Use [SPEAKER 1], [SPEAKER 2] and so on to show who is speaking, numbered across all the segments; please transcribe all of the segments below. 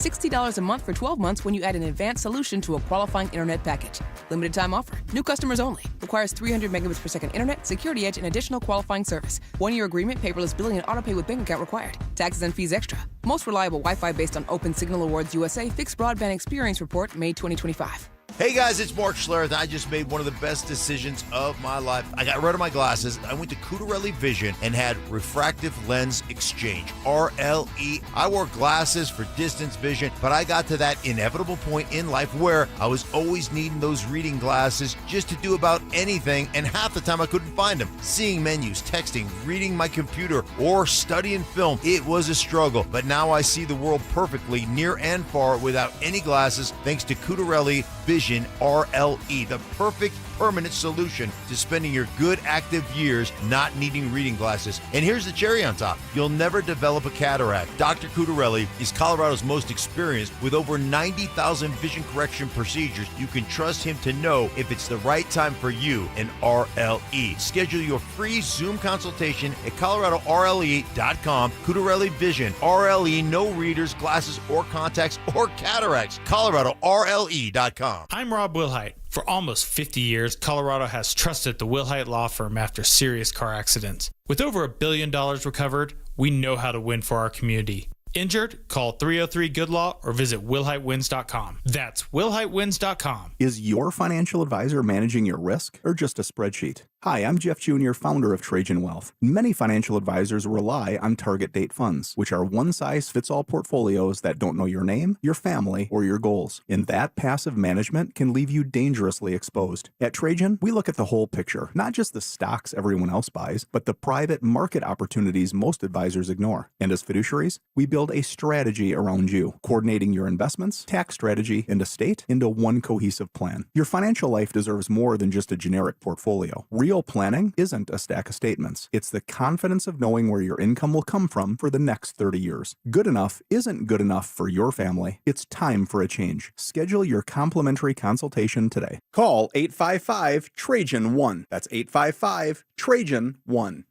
[SPEAKER 1] $60 a month for 12 months when you add an advanced solution to a qualifying internet package. Limited time offer. New customers only. Requires 300 megabits per second internet, security edge, and additional qualifying service. 1-year agreement, paperless billing, and autopay with bank account required. Taxes and fees extra. Most reliable Wi-Fi based on Open Signal Awards USA Fixed Broadband Experience Report, May 2025.
[SPEAKER 2] Hey guys, it's Mark Schlereth. I just made one of the best decisions of my life. I got rid of my glasses. I went to Cutarelli Vision and had refractive lens exchange, RLE. I wore glasses for distance vision, but I got to that inevitable point in life where I was always needing those reading glasses just to do about anything, and half the time I couldn't find them. Seeing menus, texting, reading my computer, or studying film, it was a struggle. But now I see the world perfectly, near and far, without any glasses, thanks to Cutarelli Vision RLE, the perfect permanent solution to spending your good active years not needing reading glasses. And here's the cherry on top. You'll never develop a cataract. Dr. Cutarelli is Colorado's most experienced with over 90,000 vision correction procedures. You can trust him to know if it's the right time for you and RLE. Schedule your free Zoom consultation at coloradorle.com. Cutarelli Vision, RLE, no readers, glasses, or contacts, or cataracts. coloradorle.com.
[SPEAKER 3] I'm Rob Wilhite. For almost 50 years, Colorado has trusted the Wilhite Law Firm after serious car accidents. With over $1 billion recovered, we know how to win for our community. Injured? Call 303-GOOD-LAW or visit WilhiteWins.com. That's WilhiteWins.com.
[SPEAKER 4] Is your financial advisor managing your risk or just a spreadsheet? Hi, I'm Jeff Jr., founder of Trajan Wealth. Many financial advisors rely on target date funds, which are one-size-fits-all portfolios that don't know your name, your family, or your goals. And that passive management can leave you dangerously exposed. At Trajan, we look at the whole picture, not just the stocks everyone else buys, but the private market opportunities most advisors ignore. And as fiduciaries, we build a strategy around you, coordinating your investments, tax strategy, and estate into one cohesive plan. Your financial life deserves more than just a generic portfolio. Real planning isn't a stack of statements. It's the confidence of knowing where your income will come from for the next 30 years. Good enough isn't good enough for your family. It's time for a change. Schedule your complimentary consultation today. Call 855-TRAJAN-1. That's 855-TRAJAN-1.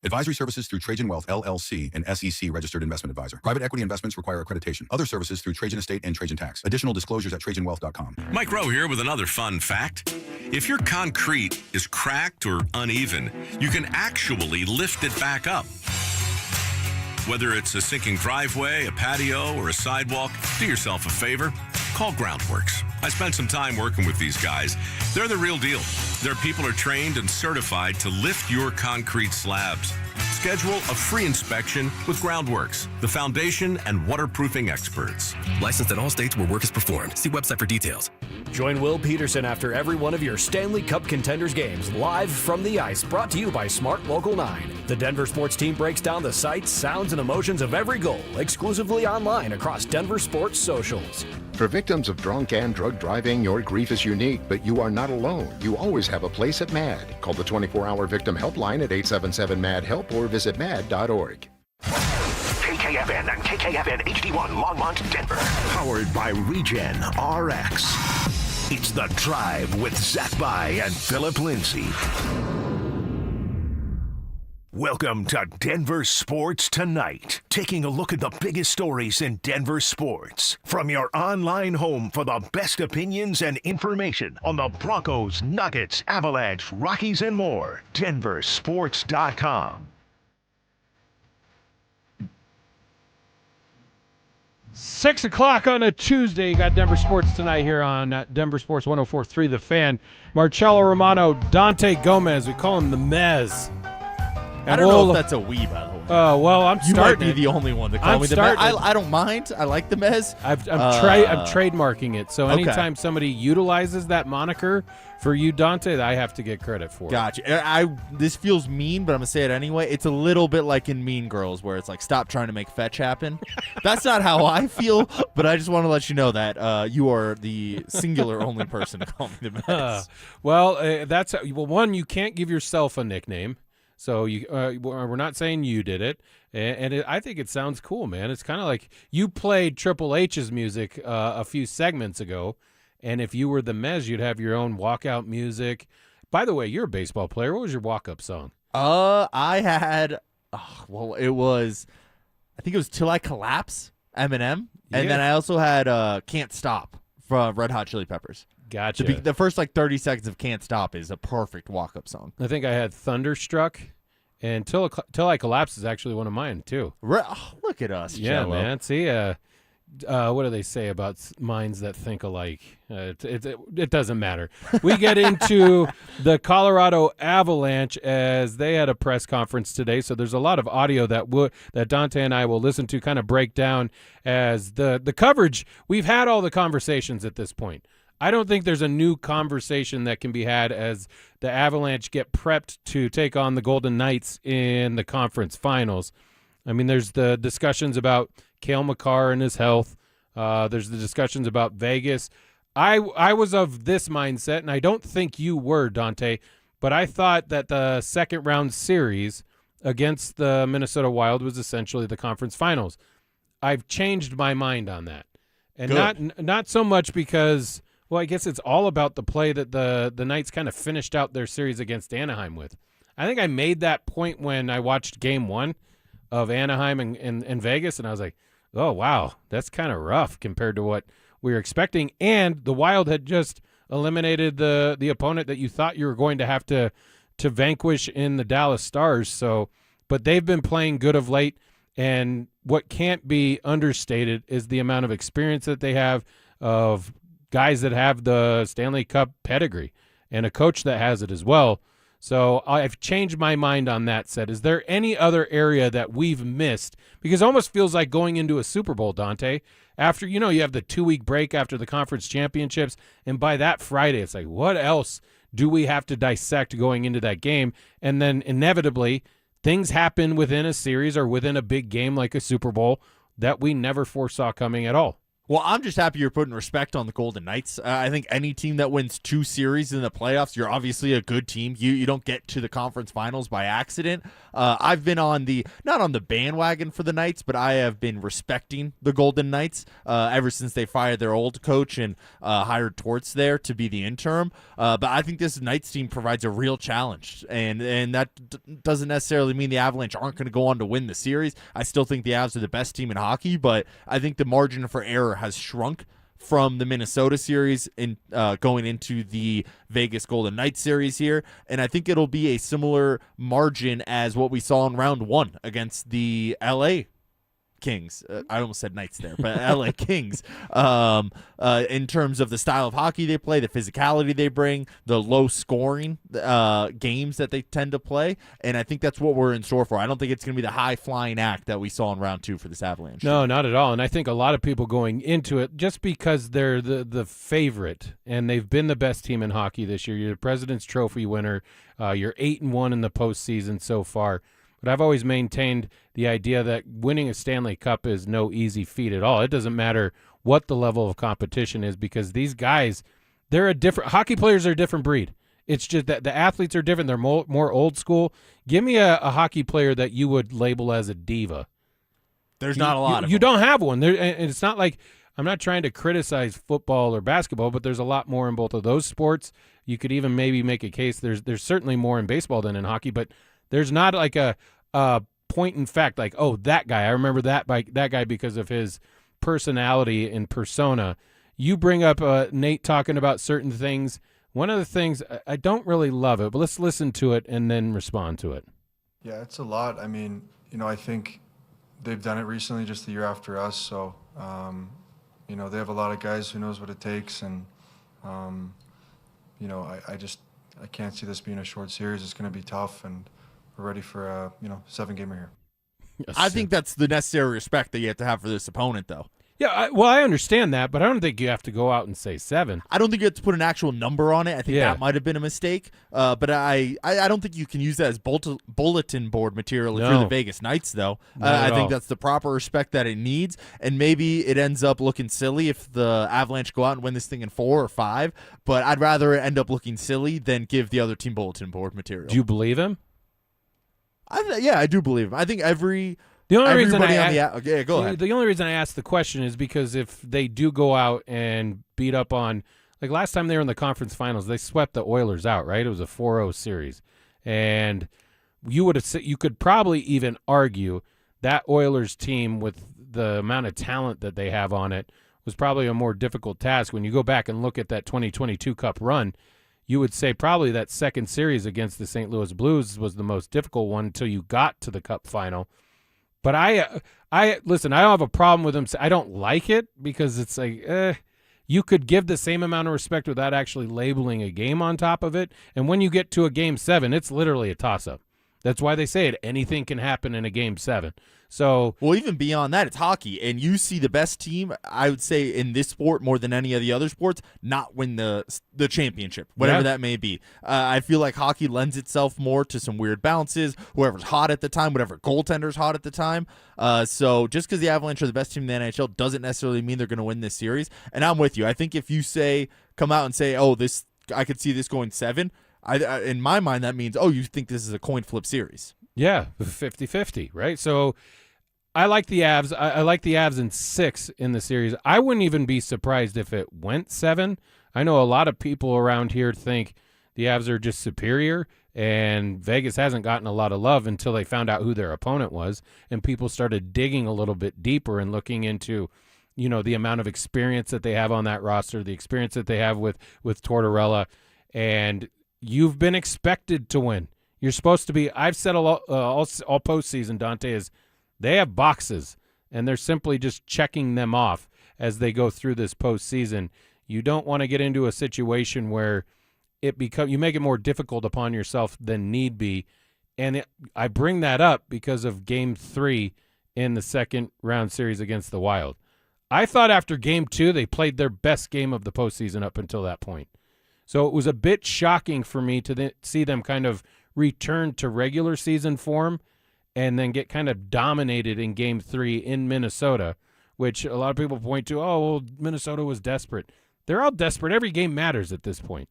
[SPEAKER 5] Advisory services through Trajan Wealth, LLC, an SEC registered investment advisor. Private equity investments require accreditation. Other services through Trajan Estate and Trajan Tax. Additional disclosures at TrajanWealth.com.
[SPEAKER 6] Mike Rowe here with another fun fact. If your concrete is cracked or uneven, you can actually lift it back up. Whether it's a sinking driveway, a patio, or a sidewalk, do yourself a favor. Call Groundworks. I spent some time working with these guys. They're the real deal. Their people are trained and certified to lift your concrete slabs. Schedule a free inspection with Groundworks, the foundation and waterproofing experts.
[SPEAKER 7] Licensed in all states where work is performed. See website for details.
[SPEAKER 8] Join Will Peterson after every one of your Stanley Cup Contenders games live from the ice, brought to you by Smart Local 9. The Denver Sports team breaks down the sights, sounds, and emotions of every goal exclusively online across Denver Sports socials.
[SPEAKER 9] For victims of drunk and drug driving, your grief is unique, but you are not alone. You always have a place at MAD. Call the 24-hour victim helpline at 877-MAD-HELP or visit mad.org.
[SPEAKER 10] KKFN and KKFN HD1 Longmont, Denver. Powered by Regen RX. It's The Drive with Zach Bai and Philip Lindsay. Welcome to Denver Sports Tonight. Taking a look at the biggest stories in Denver sports. From your online home for the best opinions and information on the Broncos, Nuggets, Avalanche, Rockies, and more. DenverSports.com.
[SPEAKER 11] 6 o'clock on a Tuesday. You got Denver Sports Tonight here on Denver Sports 104.3 The Fan. Marcello Romano, Dante Gomez. We call him the Mez.
[SPEAKER 12] I don't know if that's a we, by the way.
[SPEAKER 11] Oh, well, I'm
[SPEAKER 12] you
[SPEAKER 11] starting.
[SPEAKER 12] You might be the only one to call me the Mez. I don't mind. I like the Mez.
[SPEAKER 11] I'm trademarking it. So anytime somebody utilizes that moniker for you, Dante, I have to get credit for it.
[SPEAKER 12] Gotcha. This feels mean, but I'm going to say it anyway. It's a little bit like in Mean Girls where it's like, stop trying to make fetch happen. That's not how I feel, but I just want to let you know that you are the singular only person to call me the Mez.
[SPEAKER 11] One, you can't give yourself a nickname. So we're not saying you did it, and I think it sounds cool, man. It's kind of like you played Triple H's music a few segments ago, and if you were the Mez, you'd have your own walkout music. By the way, you're a baseball player. What was your walk-up song?
[SPEAKER 12] I think it was Till I Collapse, Eminem. And then I also had Can't Stop from Red Hot Chili Peppers.
[SPEAKER 11] Gotcha.
[SPEAKER 12] The first 30 seconds of Can't Stop is a perfect walk-up song.
[SPEAKER 11] I think I had Thunderstruck, and Till I Collapse is actually one of mine too.
[SPEAKER 12] Look at us,
[SPEAKER 11] yeah,
[SPEAKER 12] Jello.
[SPEAKER 11] man. See, what do they say about minds that think alike? It doesn't matter. We get into the Colorado Avalanche as they had a press conference today, so there's a lot of audio that Dante and I will listen to, kind of break down as the coverage. We've had all the conversations at this point. I don't think there's a new conversation that can be had as the Avalanche get prepped to take on the Golden Knights in the conference finals. I mean, there's the discussions about Cale Makar and his health. There's the discussions about Vegas. I was of this mindset, and I don't think you were, Dante, but I thought that the second-round series against the Minnesota Wild was essentially the conference finals. I've changed my mind on that. And not so much because – well, I guess it's all about the play that the Knights kind of finished out their series against Anaheim with. I think I made that point when I watched Game 1 of Anaheim and Vegas, and I was like, oh, wow, that's kind of rough compared to what we were expecting. And the Wild had just eliminated the opponent that you thought you were going to have to vanquish in the Dallas Stars. So, but they've been playing good of late, and what can't be understated is the amount of experience that they have of guys that have the Stanley Cup pedigree and a coach that has it as well. So I've changed my mind on that set. Is there any other area that we've missed? Because it almost feels like going into a Super Bowl, Dante. After, you have the 2-week break after the conference championships, and by that Friday, it's like, what else do we have to dissect going into that game? And then inevitably, things happen within a series or within a big game like a Super Bowl that we never foresaw coming at all.
[SPEAKER 12] Well, I'm just happy you're putting respect on the Golden Knights. I think any team that wins 2 series in the playoffs, you're obviously a good team. You don't get to the conference finals by accident. I've been not on the bandwagon for the Knights, but I have been respecting the Golden Knights ever since they fired their old coach and hired Torts there to be the interim. But I think this Knights team provides a real challenge, and that doesn't necessarily mean the Avalanche aren't going to go on to win the series. I still think the Avs are the best team in hockey, but I think the margin for error has shrunk from the Minnesota series in going into the Vegas Golden Knights series here, and I think it'll be a similar margin as what we saw in round 1 against the LA Kings. I almost said Knights there, but LA Kings. In terms of the style of hockey they play, the physicality they bring, the low scoring games that they tend to play, and I think that's what we're in store for. I don't think it's going to be the high flying act that we saw in round 2 for this Avalanche.
[SPEAKER 11] No, not at all. And I think a lot of people going into it just because they're the favorite and they've been the best team in hockey this year. You're the President's Trophy winner. You're 8-1 in the postseason so far. But I've always maintained the idea that winning a Stanley Cup is no easy feat at all. It doesn't matter what the level of competition is because these guys, hockey players are a different breed. It's just that the athletes are different. They're more old school. Give me a hockey player that you would label as a diva.
[SPEAKER 12] There's not a lot of them.
[SPEAKER 11] You don't have one. And it's not like I'm not trying to criticize football or basketball, but there's a lot more in both of those sports. You could even maybe make a case. There's certainly more in baseball than in hockey, but there's not like a point in fact like, oh, that guy. I remember that guy because of his personality and persona. You bring up Nate talking about certain things. One of the things, I don't really love it, but let's listen to it and then respond to it.
[SPEAKER 13] Yeah, it's a lot. I mean, I think they've done it recently just the year after us. So, they have a lot of guys who knows what it takes. And, I can't see this being a short series. It's going to be tough. And we're ready for a 7-gamer here.
[SPEAKER 12] I think that's the necessary respect that you have to have for this opponent, though.
[SPEAKER 11] Yeah, I understand that, but I don't think you have to go out and say 7.
[SPEAKER 12] I don't think you have to put an actual number on it. I think that might have been a mistake. But I don't think you can use that as bulletin board material if you're the Vegas Knights, though. I think that's the proper respect that it needs. And maybe it ends up looking silly if the Avalanche go out and win this thing in 4 or 5. But I'd rather it end up looking silly than give the other team bulletin board material.
[SPEAKER 11] Do you believe him?
[SPEAKER 12] I do believe him. I think
[SPEAKER 11] The only reason I asked the question is because if they do go out and beat up on, like last time they were in the conference finals, they swept the Oilers out, right? It was a 4-0 series. And you could probably even argue that Oilers team, with the amount of talent that they have on it, was probably a more difficult task. When you go back and look at that 2022 Cup run, you would say probably that second series against the St. Louis Blues was the most difficult one until you got to the Cup final. But listen, I don't have a problem with them. I don't like it because it's like, you could give the same amount of respect without actually labeling a game on top of it. And when you get to a Game 7, it's literally a toss-up. That's why they say it. Anything can happen in a Game 7. So,
[SPEAKER 12] well, even beyond that, it's hockey, and you see the best team, I would say, in this sport more than any of the other sports, not win the championship, whatever that may be. I feel like hockey lends itself more to some weird bounces, whoever's hot at the time, whatever goaltender's hot at the time. So just because the Avalanche are the best team in the NHL doesn't necessarily mean they're going to win this series. And I'm with you. I think if you come out and say, oh, I could see this going 7, in my mind, that means, you think this is a coin flip series.
[SPEAKER 11] Yeah, 50-50, right? So I like the Avs. I like the Avs in 6 in the series. I wouldn't even be surprised if it went 7. I know a lot of people around here think the Avs are just superior, and Vegas hasn't gotten a lot of love until they found out who their opponent was, and people started digging a little bit deeper and looking into, the amount of experience that they have on that roster, the experience that they have with Tortorella, and you've been expected to win. You're supposed to be. I've said all postseason, Dante, is they have boxes, and they're simply just checking them off as they go through this postseason. You don't want to get into a situation where you make it more difficult upon yourself than need be. And I bring that up because of Game 3 in the second round series against the Wild. I thought after Game 2 they played their best game of the postseason up until that point. So it was a bit shocking for me to see them kind of return to regular season form and then get kind of dominated in Game 3 in Minnesota, which a lot of people point to, Minnesota was desperate. They're all desperate. Every game matters at this point.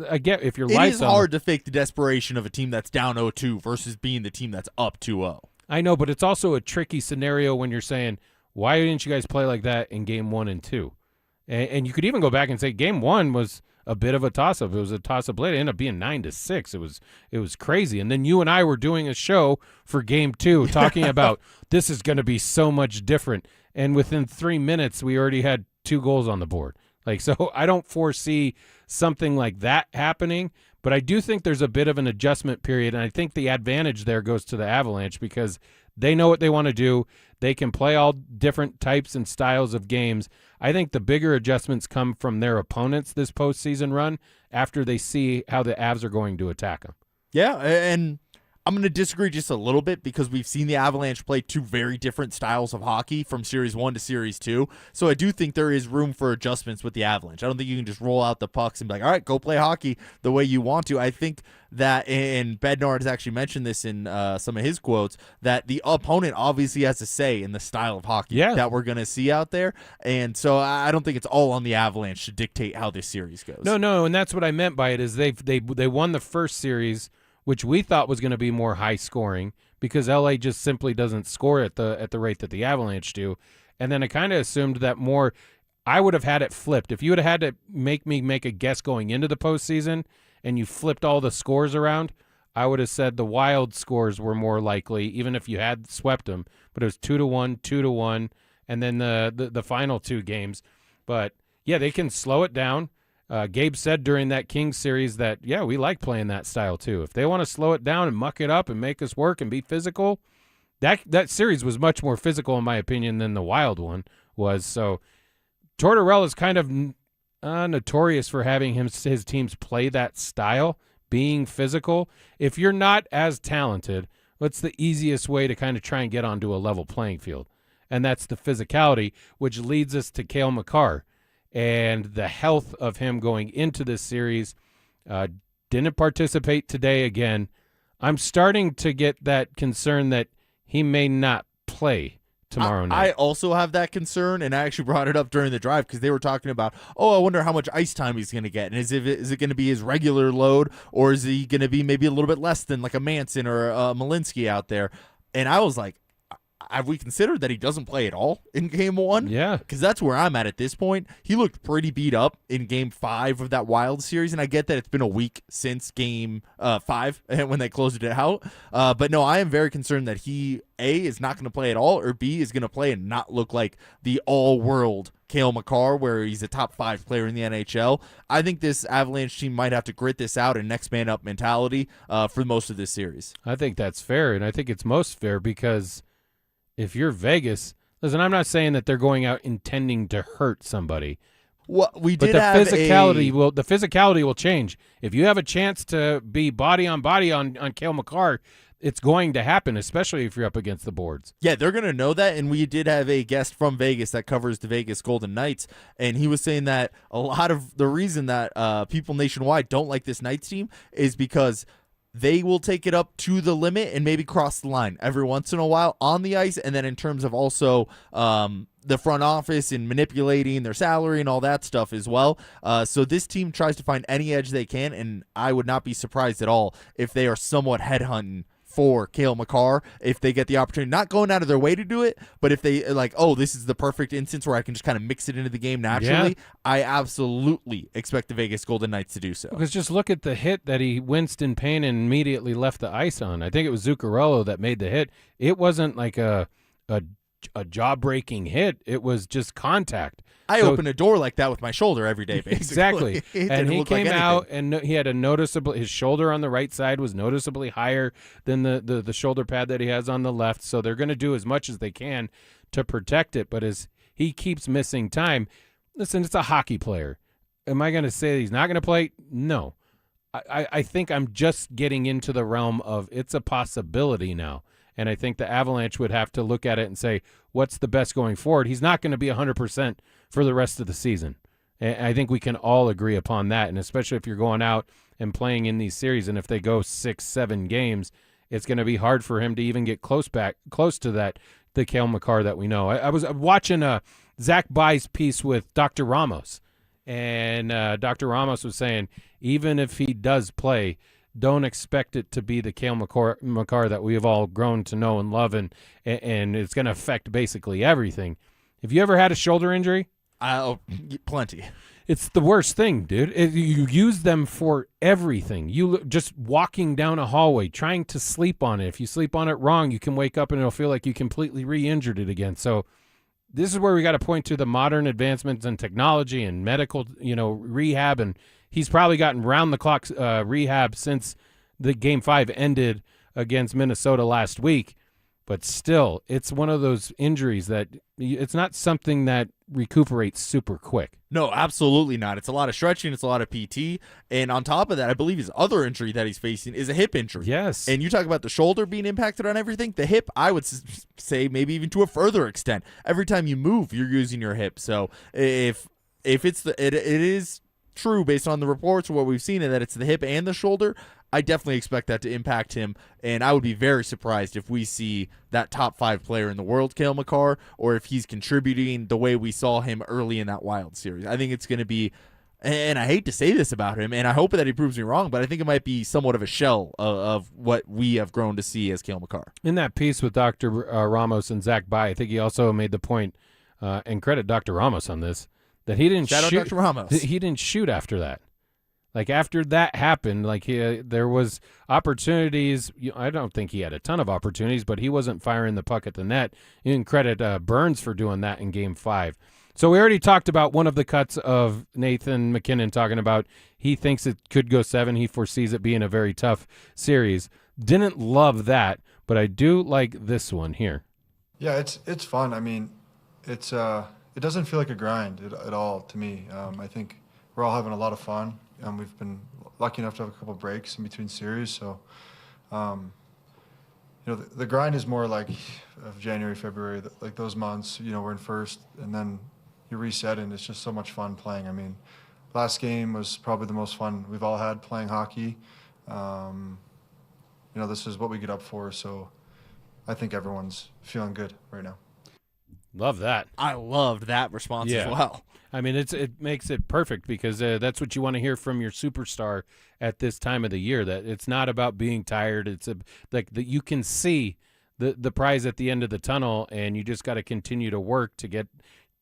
[SPEAKER 11] I get if your life's
[SPEAKER 12] It is hard to fake the desperation of a team that's down 0-2 versus being the team that's up 2-0.
[SPEAKER 11] I know, but it's also a tricky scenario when you're saying, why didn't you guys play like that in Game 1 and 2? And you could even go back and say Game 1 was a bit of a toss-up. It was a toss-up late. It ended up being 9-6. It was crazy. And then you and I were doing a show for Game 2 talking about this is going to be so much different. And within 3 minutes, we already had 2 goals on the board. So I don't foresee something like that happening, but I do think there's a bit of an adjustment period, and I think the advantage there goes to the Avalanche because they know what they want to do. They can play all different types and styles of games. I think the bigger adjustments come from their opponents this postseason run after they see how the Avs are going to attack them.
[SPEAKER 12] Yeah, and I'm going to disagree just a little bit because we've seen the Avalanche play 2 very different styles of hockey from Series 1 to Series 2. So I do think there is room for adjustments with the Avalanche. I don't think you can just roll out the pucks and be like, all right, go play hockey the way you want to. I think that, and Bednar has actually mentioned this in some of his quotes, that the opponent obviously has a say in the style of hockey that we're going to see out there. And so I don't think it's all on the Avalanche to dictate how this series goes.
[SPEAKER 11] No, and that's what I meant by it is they won the first series, which we thought was going to be more high scoring because LA just simply doesn't score at the rate that the Avalanche do. And then I kind of assumed that I would have had it flipped. If you would have had to make me make a guess going into the postseason and you flipped all the scores around, I would have said the Wild scores were more likely, even if you had swept them. But it was 2-1, 2-1, and then the final 2 games. But, yeah, they can slow it down. Gabe said during that Kings series that, we like playing that style too. If they want to slow it down and muck it up and make us work and be physical, that series was much more physical in my opinion than the Wild one was. So Tortorella is kind of notorious for having his teams play that style, being physical. If you're not as talented, what's the easiest way to kind of try and get onto a level playing field? And that's the physicality, which leads us to Cale Makar. And the health of him going into this series, didn't participate today again. I'm starting to get that concern that he may not play tomorrow night.
[SPEAKER 12] I also have that concern, and I actually brought it up during the drive because they were talking about, I wonder how much ice time he's going to get. And is it going to be his regular load, or is he going to be maybe a little bit less than like a Manson or a Malinsky out there? And I was like, have we considered that he doesn't play at all in Game 1?
[SPEAKER 11] Yeah.
[SPEAKER 12] Because that's where I'm at this point. He looked pretty beat up in Game 5 of that Wild series, and I get that it's been a week since Game 5 when they closed it out. But no, I am very concerned that he, A, is not going to play at all, or B, is going to play and not look like the all-world Cale Makar, where he's a top 5 player in the NHL. I think this Avalanche team might have to grit this out and next man up mentality for most of this series.
[SPEAKER 11] I think that's fair, and I think it's most fair because if you're Vegas, listen, I'm not saying that they're going out intending to hurt somebody.
[SPEAKER 12] Well,
[SPEAKER 11] but the physicality will change. If you have a chance to be body on Cale Makar, it's going to happen, especially if you're up against the boards.
[SPEAKER 12] Yeah, they're going to know that, and we did have a guest from Vegas that covers the Vegas Golden Knights, and he was saying that a lot of the reason that people nationwide don't like this Knights team is because they will take it up to the limit and maybe cross the line every once in a while on the ice, and then in terms of also the front office and manipulating their salary and all that stuff as well. So this team tries to find any edge they can, and I would not be surprised at all if they are somewhat headhunting for Cale Makar if they get the opportunity, not going out of their way to do it, but if they like, oh, this is the perfect instance where I can just kind of mix it into the game naturally, I absolutely expect the Vegas Golden Knights to do so.
[SPEAKER 11] Because just look at the hit that he winced in pain and immediately left the ice on. I think it was Zuccarello that made the hit. It wasn't like a jaw-breaking hit. It was just contact.
[SPEAKER 12] I open a door like that with my shoulder every day, basically.
[SPEAKER 11] Exactly. And he came out, and he had his shoulder on the right side was noticeably higher than the shoulder pad that he has on the left, so they're going to do as much as they can to protect it. But as he keeps missing time, listen, it's a hockey player. Am I going to say he's not going to play? No. I think I'm just getting into the realm of it's a possibility now. And I think the Avalanche would have to look at it and say, what's the best going forward? He's not going to be 100% for the rest of the season. And I think we can all agree upon that. And especially if you're going out and playing in these series, and if they go 6-7 games, it's going to be hard for him to even get close to that, the Cale Makar that we know. I was watching a Zach By's piece with Dr. Ramos, and Dr. Ramos was saying, even if he does play, don't expect it to be the Cale Makar that we have all grown to know and love, and it's going to affect basically everything. Have you ever had a shoulder injury?
[SPEAKER 12] Plenty.
[SPEAKER 11] It's the worst thing, dude. You use them for everything. You just walking down a hallway, trying to sleep on it. If you sleep on it wrong, you can wake up and it'll feel like you completely re-injured it again. So this is where we got to point to the modern advancements in technology and medical, rehab, and he's probably gotten round-the-clock rehab since the Game 5 ended against Minnesota last week. But still, it's one of those injuries that it's not something that recuperates super quick.
[SPEAKER 12] No, absolutely not. It's a lot of stretching. It's a lot of PT. And on top of that, I believe his other injury that he's facing is a hip injury.
[SPEAKER 11] Yes.
[SPEAKER 12] And you talk about the shoulder being impacted on everything. The hip, I would say maybe even to a further extent. Every time you move, you're using your hip. So if it's it is true based on the reports or what we've seen, and that it's the hip and the shoulder, I definitely expect that to impact him, and I would be very surprised if we see that top 5 player in the world, Cale Makar, or if he's contributing the way we saw him early in that Wild series. I think it's going to be, and I hate to say this about him, and I hope that he proves me wrong, but I think it might be somewhat of a shell of what we have grown to see as Cale Makar.
[SPEAKER 11] In that piece with Dr. Ramos and Zach By, I think he also made the point, and credit Dr. Ramos on this, that he didn't
[SPEAKER 12] Shout out Dr. Ramos.
[SPEAKER 11] He didn't shoot after that. Like, after that happened, there was opportunities. I don't think he had a ton of opportunities, but he wasn't firing the puck at the net. You can credit Burns for doing that in Game 5. So we already talked about one of the cuts of Nathan McKinnon talking about he thinks it could go 7. He foresees it being a very tough series. Didn't love that, but I do like this one here.
[SPEAKER 13] Yeah, it's fun. I mean, it doesn't feel like a grind at all to me. I think we're all having a lot of fun. We've been lucky enough to have a couple breaks in between series, so the grind is more like of January, February, like those months. We're in first, and then you reset, and it's just so much fun playing. I mean, last game was probably the most fun we've all had playing hockey. This is what we get up for, so I think everyone's feeling good right now.
[SPEAKER 11] Love that.
[SPEAKER 12] I loved that response as well.
[SPEAKER 11] I mean, it makes it perfect because that's what you want to hear from your superstar at this time of the year, that it's not about being tired. It's like that you can see the prize at the end of the tunnel, and you just got to continue to work to get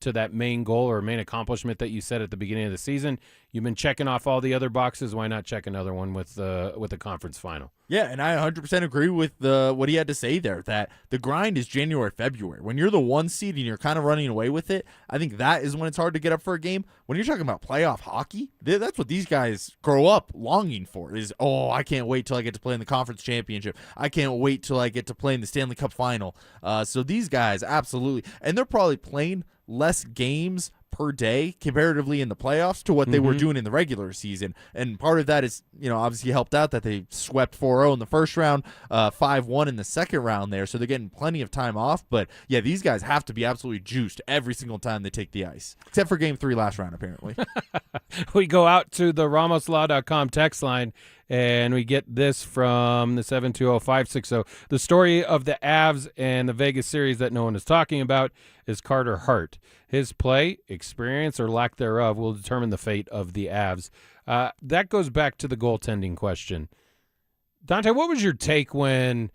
[SPEAKER 11] to that main goal or main accomplishment that you set at the beginning of the season. You've been checking off all the other boxes. Why not check another one with the conference final?
[SPEAKER 12] Yeah, and I 100% agree with what he had to say there, that the grind is January, February. When you're the 1 seed and you're kind of running away with it, I think that is when it's hard to get up for a game. When you're talking about playoff hockey, that's what these guys grow up longing for is, oh, I can't wait till I get to play in the conference championship. I can't wait till I get to play in the Stanley Cup final. So these guys, absolutely. And they're probably playing less games per day comparatively in the playoffs to what they were doing in the regular season. And part of that is, obviously helped out that they swept 4-0 in the first round, 5-1 in the second round there. So they're getting plenty of time off. But yeah, these guys have to be absolutely juiced every single time they take the ice, except for game 3 last round, apparently.
[SPEAKER 8] We go out to the RamosLaw.com text line, and we get this from the 720-560. The story of the Avs and the Vegas series that no one is talking about is Carter Hart. His play, experience, or lack thereof will determine the fate of the Avs. That goes back to the goaltending question. Dante, what was your take when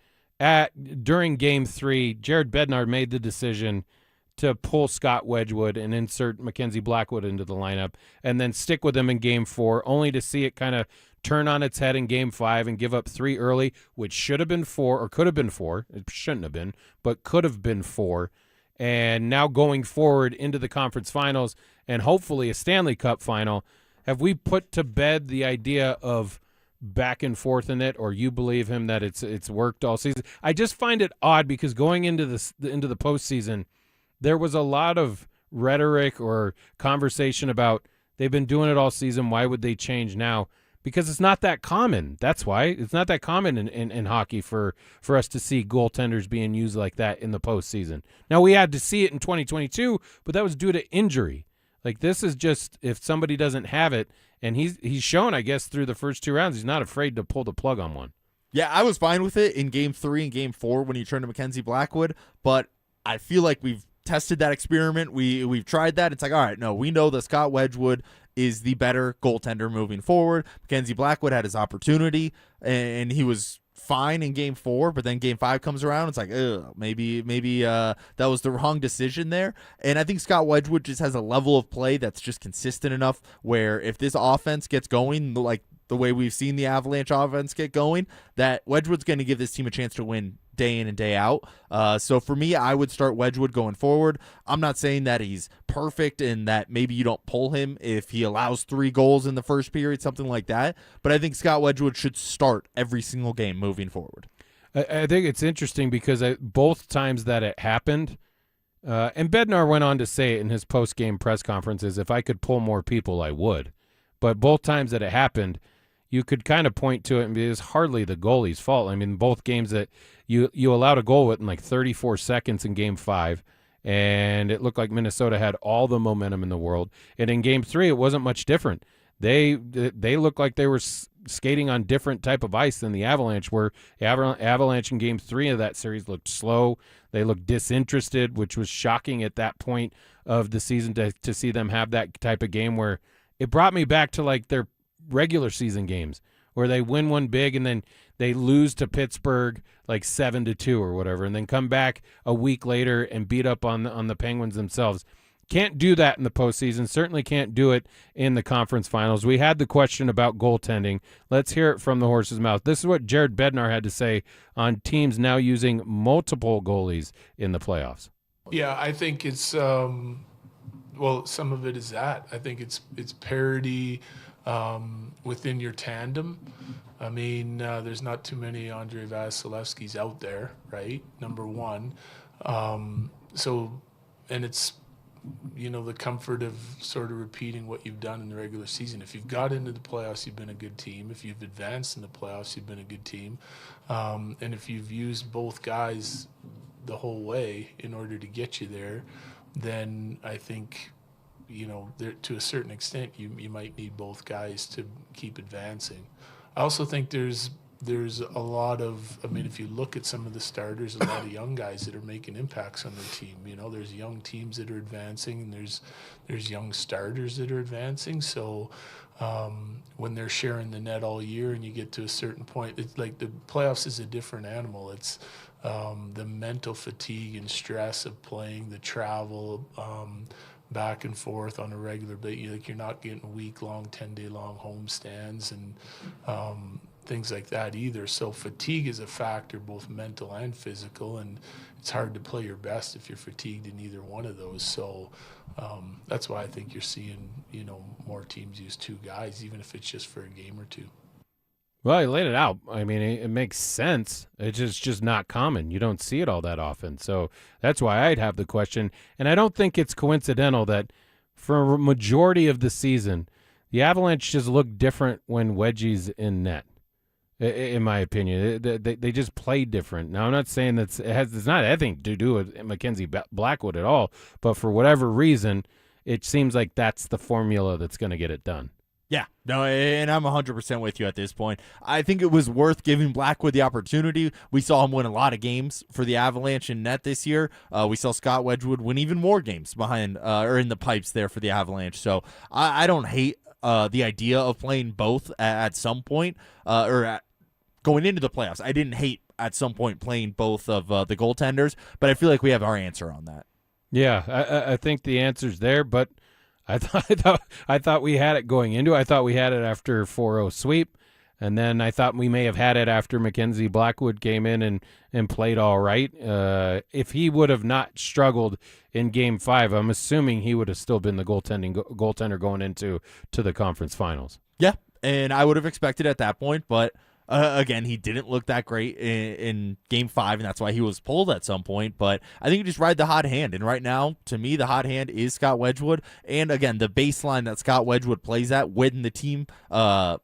[SPEAKER 8] during Game 3, Jared Bednar made the decision to pull Scott Wedgwood and insert Mackenzie Blackwood into the lineup and then stick with him in Game 4, only to see it kind of turn on its head in Game 5 and give up 3 early, which should have been 4 or could have been 4. It shouldn't have been, but could have been 4. And now going forward into the conference finals and hopefully a Stanley Cup final, have we put to bed the idea of back and forth in it, or you believe him that it's worked all season? I just find it odd because going into the postseason, there was a lot of rhetoric or conversation about they've been doing it all season. Why would they change now? Because it's not that common. That's why. It's not that common in hockey for us to see goaltenders being used like that in the postseason. Now, we had to see it in 2022, but that was due to injury. Like, this is just if somebody doesn't have it, and he's shown, I guess, through the first 2 rounds, he's not afraid to pull the plug on one.
[SPEAKER 12] Yeah, I was fine with it in Game 3 and Game 4 when you turned to Mackenzie Blackwood, but I feel like we've tested that experiment. We've tried that. It's like, all right, no, we know that Scott Wedgwood is the better goaltender moving forward. Mackenzie Blackwood had his opportunity, and he was fine in Game 4, but then Game 5 comes around. It's like, maybe that was the wrong decision there. And I think Scott Wedgwood just has a level of play that's just consistent enough where if this offense gets going, like the way we've seen the Avalanche offense get going, that Wedgwood's going to give this team a chance to win day in and day out. So for me, I would start Wedgwood going forward. I'm not saying that he's perfect and that maybe you don't pull him if he allows 3 goals in the first period, something like that. But I think Scott Wedgwood should start every single game moving forward.
[SPEAKER 11] I think it's interesting because both times that it happened, and Bednar went on to say it in his post-game press conferences, if I could pull more people, I would. But both times that it happened, you could kind of point to it and it's hardly the goalie's fault. I mean, both games that you allowed a goal within like 34 seconds in Game 5, and it looked like Minnesota had all the momentum in the world. And in Game 3, it wasn't much different. They looked like they were skating on different type of ice than the Avalanche were. Avalanche in Game 3 of that series looked slow. They looked disinterested, which was shocking at that point of the season to see them have that type of game where it brought me back to like their regular season games where they win one big and then they lose to Pittsburgh like 7-2 or whatever, and then come back a week later and beat up on the Penguins themselves. Can't do that in the postseason. Certainly can't do it in the conference finals. We had the question about goaltending. Let's hear it from the horse's mouth. This is what Jared Bednar had to say on teams now using multiple goalies in the playoffs.
[SPEAKER 14] Yeah, I think it's some of it is that. I think it's parity within your tandem. I mean, there's not too many Andrei Vasilevskys out there, right? Number one. And it's, the comfort of sort of repeating what you've done in the regular season. If you've got into the playoffs, you've been a good team. If you've advanced in the playoffs, you've been a good team. And if you've used both guys the whole way in order to get you there, then I think, to a certain extent, you might need both guys to keep advancing. I also think there's a lot of, if you look at some of the starters, a lot of young guys that are making impacts on their team. There's young teams that are advancing, and there's young starters that are advancing. So when they're sharing the net all year and you get to a certain point, it's like the playoffs is a different animal. It's the mental fatigue and stress of playing, the travel back and forth on a regular basis. Like, you're not getting week-long, 10-day-long home stands and things like that either. So fatigue is a factor, both mental and physical, and it's hard to play your best if you're fatigued in either one of those. So that's why I think you're seeing, more teams use 2 guys, even if it's just for a game or 2.
[SPEAKER 11] Well, you laid it out. I mean, it makes sense. It's just not common. You don't see it all that often. So that's why I'd have the question. And I don't think it's coincidental that for a majority of the season, the Avalanche just look different when Wedgie's in net, in my opinion. They just play different. Now, I'm not saying it's not anything to do with Mackenzie Blackwood at all, but for whatever reason, it seems like that's the formula that's going to get it done.
[SPEAKER 12] Yeah, no, and I'm 100% with you at this point. I think it was worth giving Blackwood the opportunity. We saw him win a lot of games for the Avalanche in net this year. We saw Scott Wedgwood win even more games behind or in the pipes there for the Avalanche. So I don't hate the idea of playing both at some point going into the playoffs. I didn't hate at some point playing both of the goaltenders, but I feel like we have our answer on that.
[SPEAKER 11] Yeah, I think the answer's there, but I thought we had it going into it. I thought we had it after 4-0 sweep, and then I thought we may have had it after Mackenzie Blackwood came in and played all right. If he would have not struggled in Game 5, I'm assuming he would have still been the goaltender going into the conference finals.
[SPEAKER 12] Yeah, and I would have expected at that point, but again, he didn't look that great in Game 5, and that's why he was pulled at some point. But I think you just ride the hot hand. And right now, to me, the hot hand is Scott Wedgwood. And again, the baseline that Scott Wedgwood plays at when the team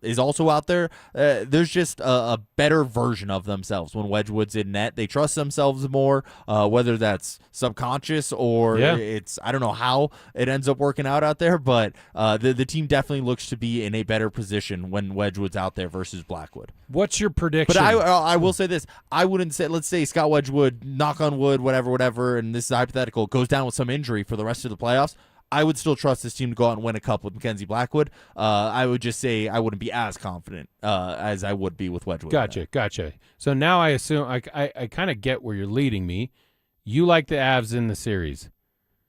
[SPEAKER 12] is also out there, there's just a better version of themselves when Wedgwood's in net. They trust themselves more, whether that's subconscious or it's, I don't know how it ends up working out there, but the team definitely looks to be in a better position when Wedgwood's out there versus Blackwood.
[SPEAKER 11] What's your prediction?
[SPEAKER 12] But I will say this. I wouldn't say, let's say Scott Wedgwood, knock on wood, whatever, and this is hypothetical, goes down with some injury for the rest of the playoffs. I would still trust this team to go out and win a cup with Mackenzie Blackwood. I would just say I wouldn't be as confident as I would be with Wedgwood.
[SPEAKER 11] Gotcha. So now I assume I kind of get where you're leading me. You like the Avs in the series.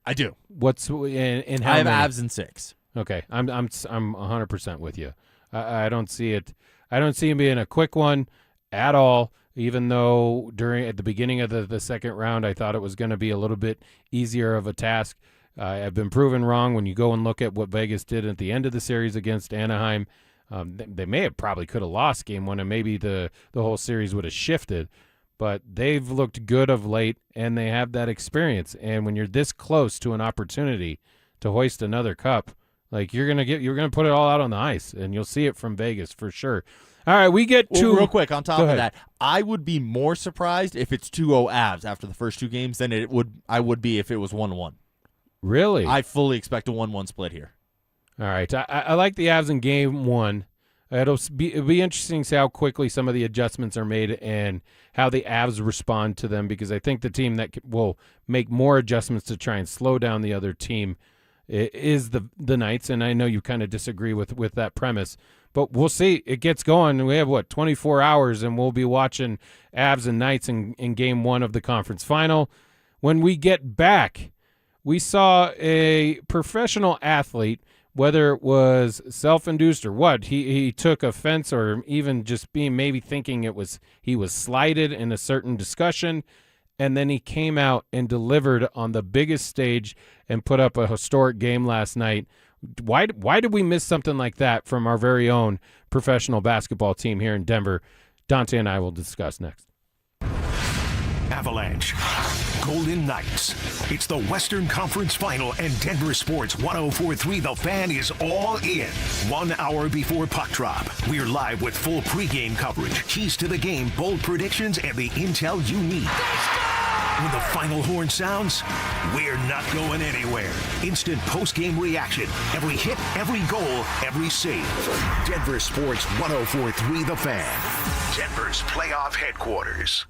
[SPEAKER 12] I do.
[SPEAKER 11] What's in how
[SPEAKER 12] I have
[SPEAKER 11] many?
[SPEAKER 12] Avs in 6.
[SPEAKER 11] Okay, I'm 100% with you. I don't see it. I don't see him being a quick one at all, even though at the beginning of the second round, I thought it was going to be a little bit easier of a task. I've been proven wrong when you go and look at what Vegas did at the end of the series against Anaheim. They may have probably could have lost Game 1, and maybe the whole series would have shifted. But they've looked good of late, and they have that experience. And when you're this close to an opportunity to hoist another cup, like you're gonna put it all out on the ice, and you'll see it from Vegas for sure. All right, we get to
[SPEAKER 12] real quick on top of that. I would be more surprised if it's 2-0 Avs after the first 2 games than I would be if it was 1-1.
[SPEAKER 11] Really?
[SPEAKER 12] I fully expect a 1-1 split here.
[SPEAKER 11] All right, I like the Avs in Game 1. It'll be interesting to see how quickly some of the adjustments are made and how the Avs respond to them, because I think the team that will make more adjustments to try and slow down the other team is the Knights, and I know you kind of disagree with that premise, but we'll see. It gets going. We have, 24 hours, and we'll be watching Avs and Knights in Game 1 of the conference final. When we get back, we saw a professional athlete, whether it was self-induced or what, he took offense or even just maybe thinking he was slighted in a certain discussion, and then he came out and delivered on the biggest stage and put up a historic game last night. Why did we miss something like that from our very own professional basketball team here in Denver? Dante and I will discuss next.
[SPEAKER 10] Avalanche, Golden Knights. It's the Western Conference Final, and Denver Sports 104.3 The Fan is all in. 1 hour before puck drop, we're live with full pregame coverage, keys to the game, bold predictions, and the intel you need. When the final horn sounds, we're not going anywhere. Instant post-game reaction. Every hit, every goal, every save. Denver Sports 104.3 The Fan. Denver's playoff headquarters.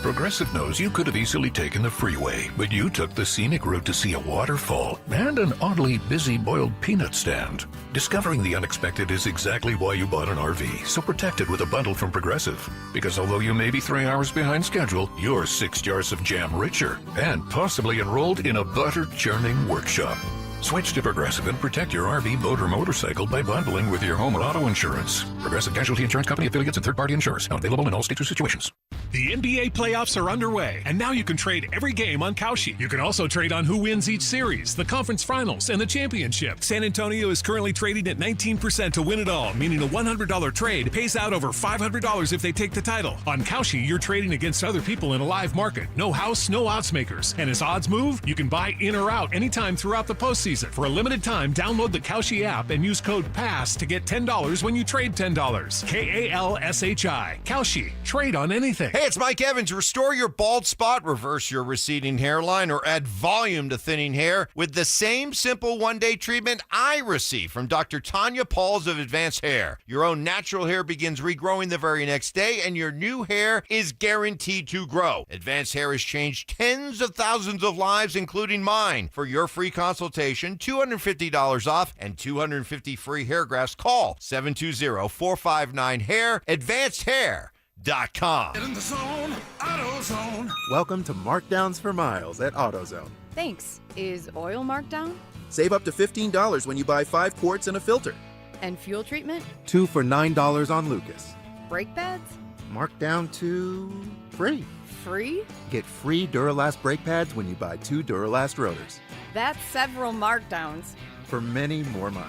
[SPEAKER 15] Progressive knows you could have easily taken the freeway, but you took the scenic route to see a waterfall and an oddly busy boiled peanut stand. Discovering the unexpected is exactly why you bought an RV, so protect it with a bundle from Progressive. Because although you may be 3 hours behind schedule, you're 6 jars of jam richer and possibly enrolled in a butter churning workshop. Switch to Progressive and protect your RV, boat, or motorcycle by bundling with your home and auto insurance. Progressive Casualty Insurance Company, affiliates, and third-party insurers. Not available in all states or situations.
[SPEAKER 16] The NBA playoffs are underway, and now you can trade every game on Kalshi. You can also trade on who wins each series, the conference finals, and the championship. San Antonio is currently trading at 19% to win it all, meaning a $100 trade pays out over $500 if they take the title. On Kalshi, you're trading against other people in a live market. No house, no odds makers. And as odds move, you can buy in or out anytime throughout the postseason. For a limited time, download the Kalshi app and use code PASS to get $10 when you trade $10. Kalshi. Kalshi. Trade on anything.
[SPEAKER 2] Hey, it's Mike Evans. Restore your bald spot, reverse your receding hairline, or add volume to thinning hair with the same simple one-day treatment I receive from Dr. Tanya Pauls of Advanced Hair. Your own natural hair begins regrowing the very next day, and your new hair is guaranteed to grow. Advanced Hair has changed tens of thousands of lives, including mine. For your free consultation, $250 off and 250 free hair grafts. Call 720-459-HAIR, advancedhair.com.
[SPEAKER 17] Get in the zone, AutoZone.
[SPEAKER 18] Welcome to Markdowns for Miles at AutoZone.
[SPEAKER 19] Thanks. Is oil marked down?
[SPEAKER 18] Save up to $15 when you buy 5 quarts and a filter.
[SPEAKER 19] And fuel treatment?
[SPEAKER 18] 2 for $9 on Lucas.
[SPEAKER 19] Brake pads?
[SPEAKER 18] Marked down to free.
[SPEAKER 19] Free?
[SPEAKER 18] Get free Duralast brake pads when you buy 2 Duralast rotors.
[SPEAKER 19] That's several markdowns.
[SPEAKER 18] For many more miles.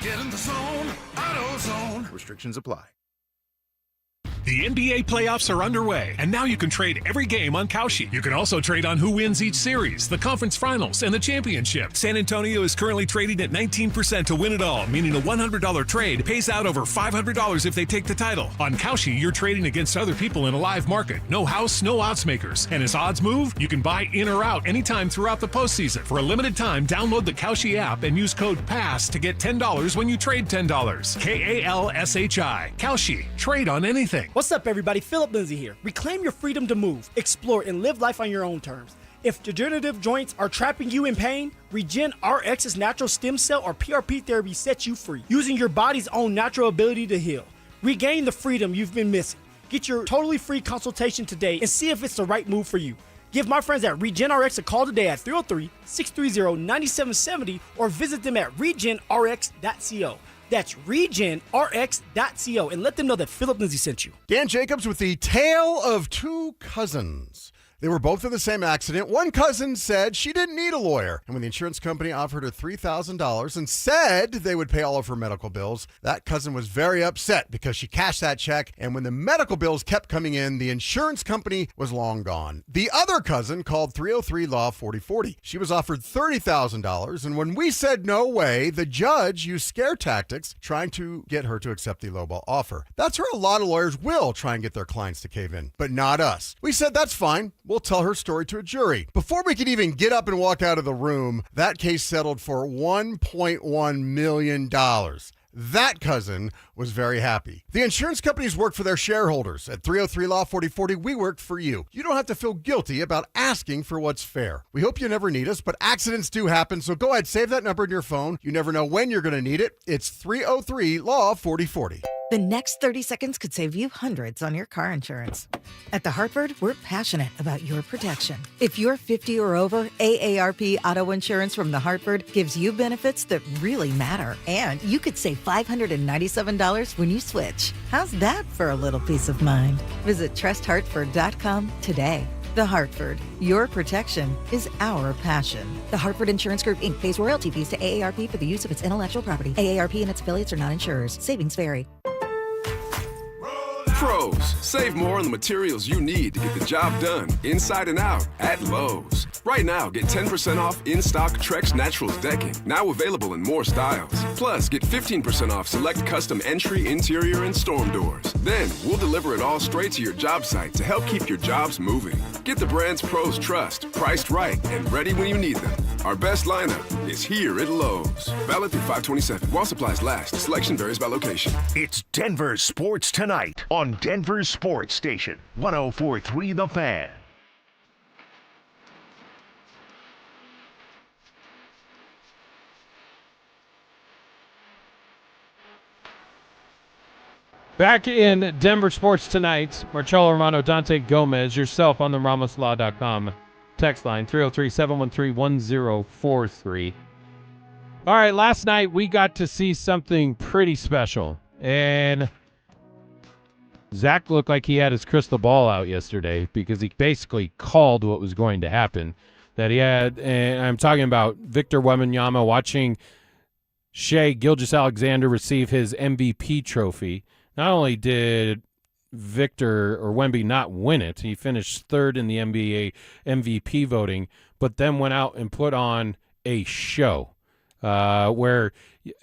[SPEAKER 17] Get in the zone, AutoZone.
[SPEAKER 18] Restrictions apply.
[SPEAKER 16] The NBA playoffs are underway, and now you can trade every game on Kalshi. You can also trade on who wins each series, the conference finals, and the championship. San Antonio is currently trading at 19% to win it all, meaning a $100 trade pays out over $500 if they take the title. On Kalshi, you're trading against other people in a live market. No house, no odds makers. And as odds move, you can buy in or out anytime throughout the postseason. For a limited time, download the Kalshi app and use code PASS to get $10 when you trade $10. Kalshi. Kalshi. Trade on anything.
[SPEAKER 20] What's up, everybody? Philip Lindsay here. Reclaim your freedom to move, explore, and live life on your own terms. If degenerative joints are trapping you in pain, Regen RX's natural stem cell or PRP therapy sets you free, using your body's own natural ability to heal. Regain the freedom you've been missing. Get your totally free consultation today and see if it's the right move for you. Give my friends at RegenRx a call today at 303-630-9770 or visit them at regenrx.co. That's regenrx.co, and let them know that Philip Lindsay sent you.
[SPEAKER 21] Dan Jacobs with the tale of two cousins. They were both in the same accident. One cousin said she didn't need a lawyer. And when the insurance company offered her $3,000 and said they would pay all of her medical bills, that cousin was very upset because she cashed that check. And when the medical bills kept coming in, the insurance company was long gone. The other cousin called 303-LAW-4040. She was offered $30,000. And when we said no way, the judge used scare tactics trying to get her to accept the lowball offer. That's where a lot of lawyers will try and get their clients to cave in, but not us. We said that's fine. We'll tell her story to a jury. Before we could even get up and walk out of the room, that case settled for $1.1 million. That cousin was very happy. The insurance companies work for their shareholders. At 303-LAW-4040, we work for you. You don't have to feel guilty about asking for what's fair. We hope you never need us, but accidents do happen, so go ahead, save that number in your phone. You never know when you're going to need it. It's 303-LAW-4040.
[SPEAKER 22] The next 30 seconds could save you hundreds on your car insurance. At The Hartford, we're passionate about your protection. If you're 50 or over, AARP Auto Insurance from The Hartford gives you benefits that really matter. And you could save $597 when you switch. How's that for a little peace of mind? Visit trusthartford.com today. The Hartford, your protection is our passion. The Hartford Insurance Group, Inc. pays royalty fees to AARP for the use of its intellectual property. AARP and its affiliates are not insurers. Savings vary.
[SPEAKER 23] Pros, save more on the materials you need to get the job done, inside and out, at Lowe's. Right now, get 10% off in-stock Trex Naturals decking, now available in more styles. Plus, get 15% off select custom entry, interior, and storm doors. Then, we'll deliver it all straight to your job site to help keep your jobs moving. Get the brands pros trust, priced right, and ready when you need them. Our best lineup is here at Lowe's. Valid through 5/27. While supplies last. Selection varies by location.
[SPEAKER 10] It's Denver Sports Tonight on Denver Sports Station 104.3 The Fan.
[SPEAKER 11] Back in Denver Sports Tonight, Marcelo Romano, Dante Gomez, yourself on the RamosLaw.com text line, 303-713-1043. All right, last night we got to see something pretty special, and Zach looked like he had his crystal ball out yesterday because he basically called what was going to happen. That he had, and I'm talking about Victor Wembanyama watching Shai Gilgeous-Alexander receive his MVP trophy. Not only did Victor or Wemby not win it, he finished third in the NBA MVP voting, but then went out and put on a show. Where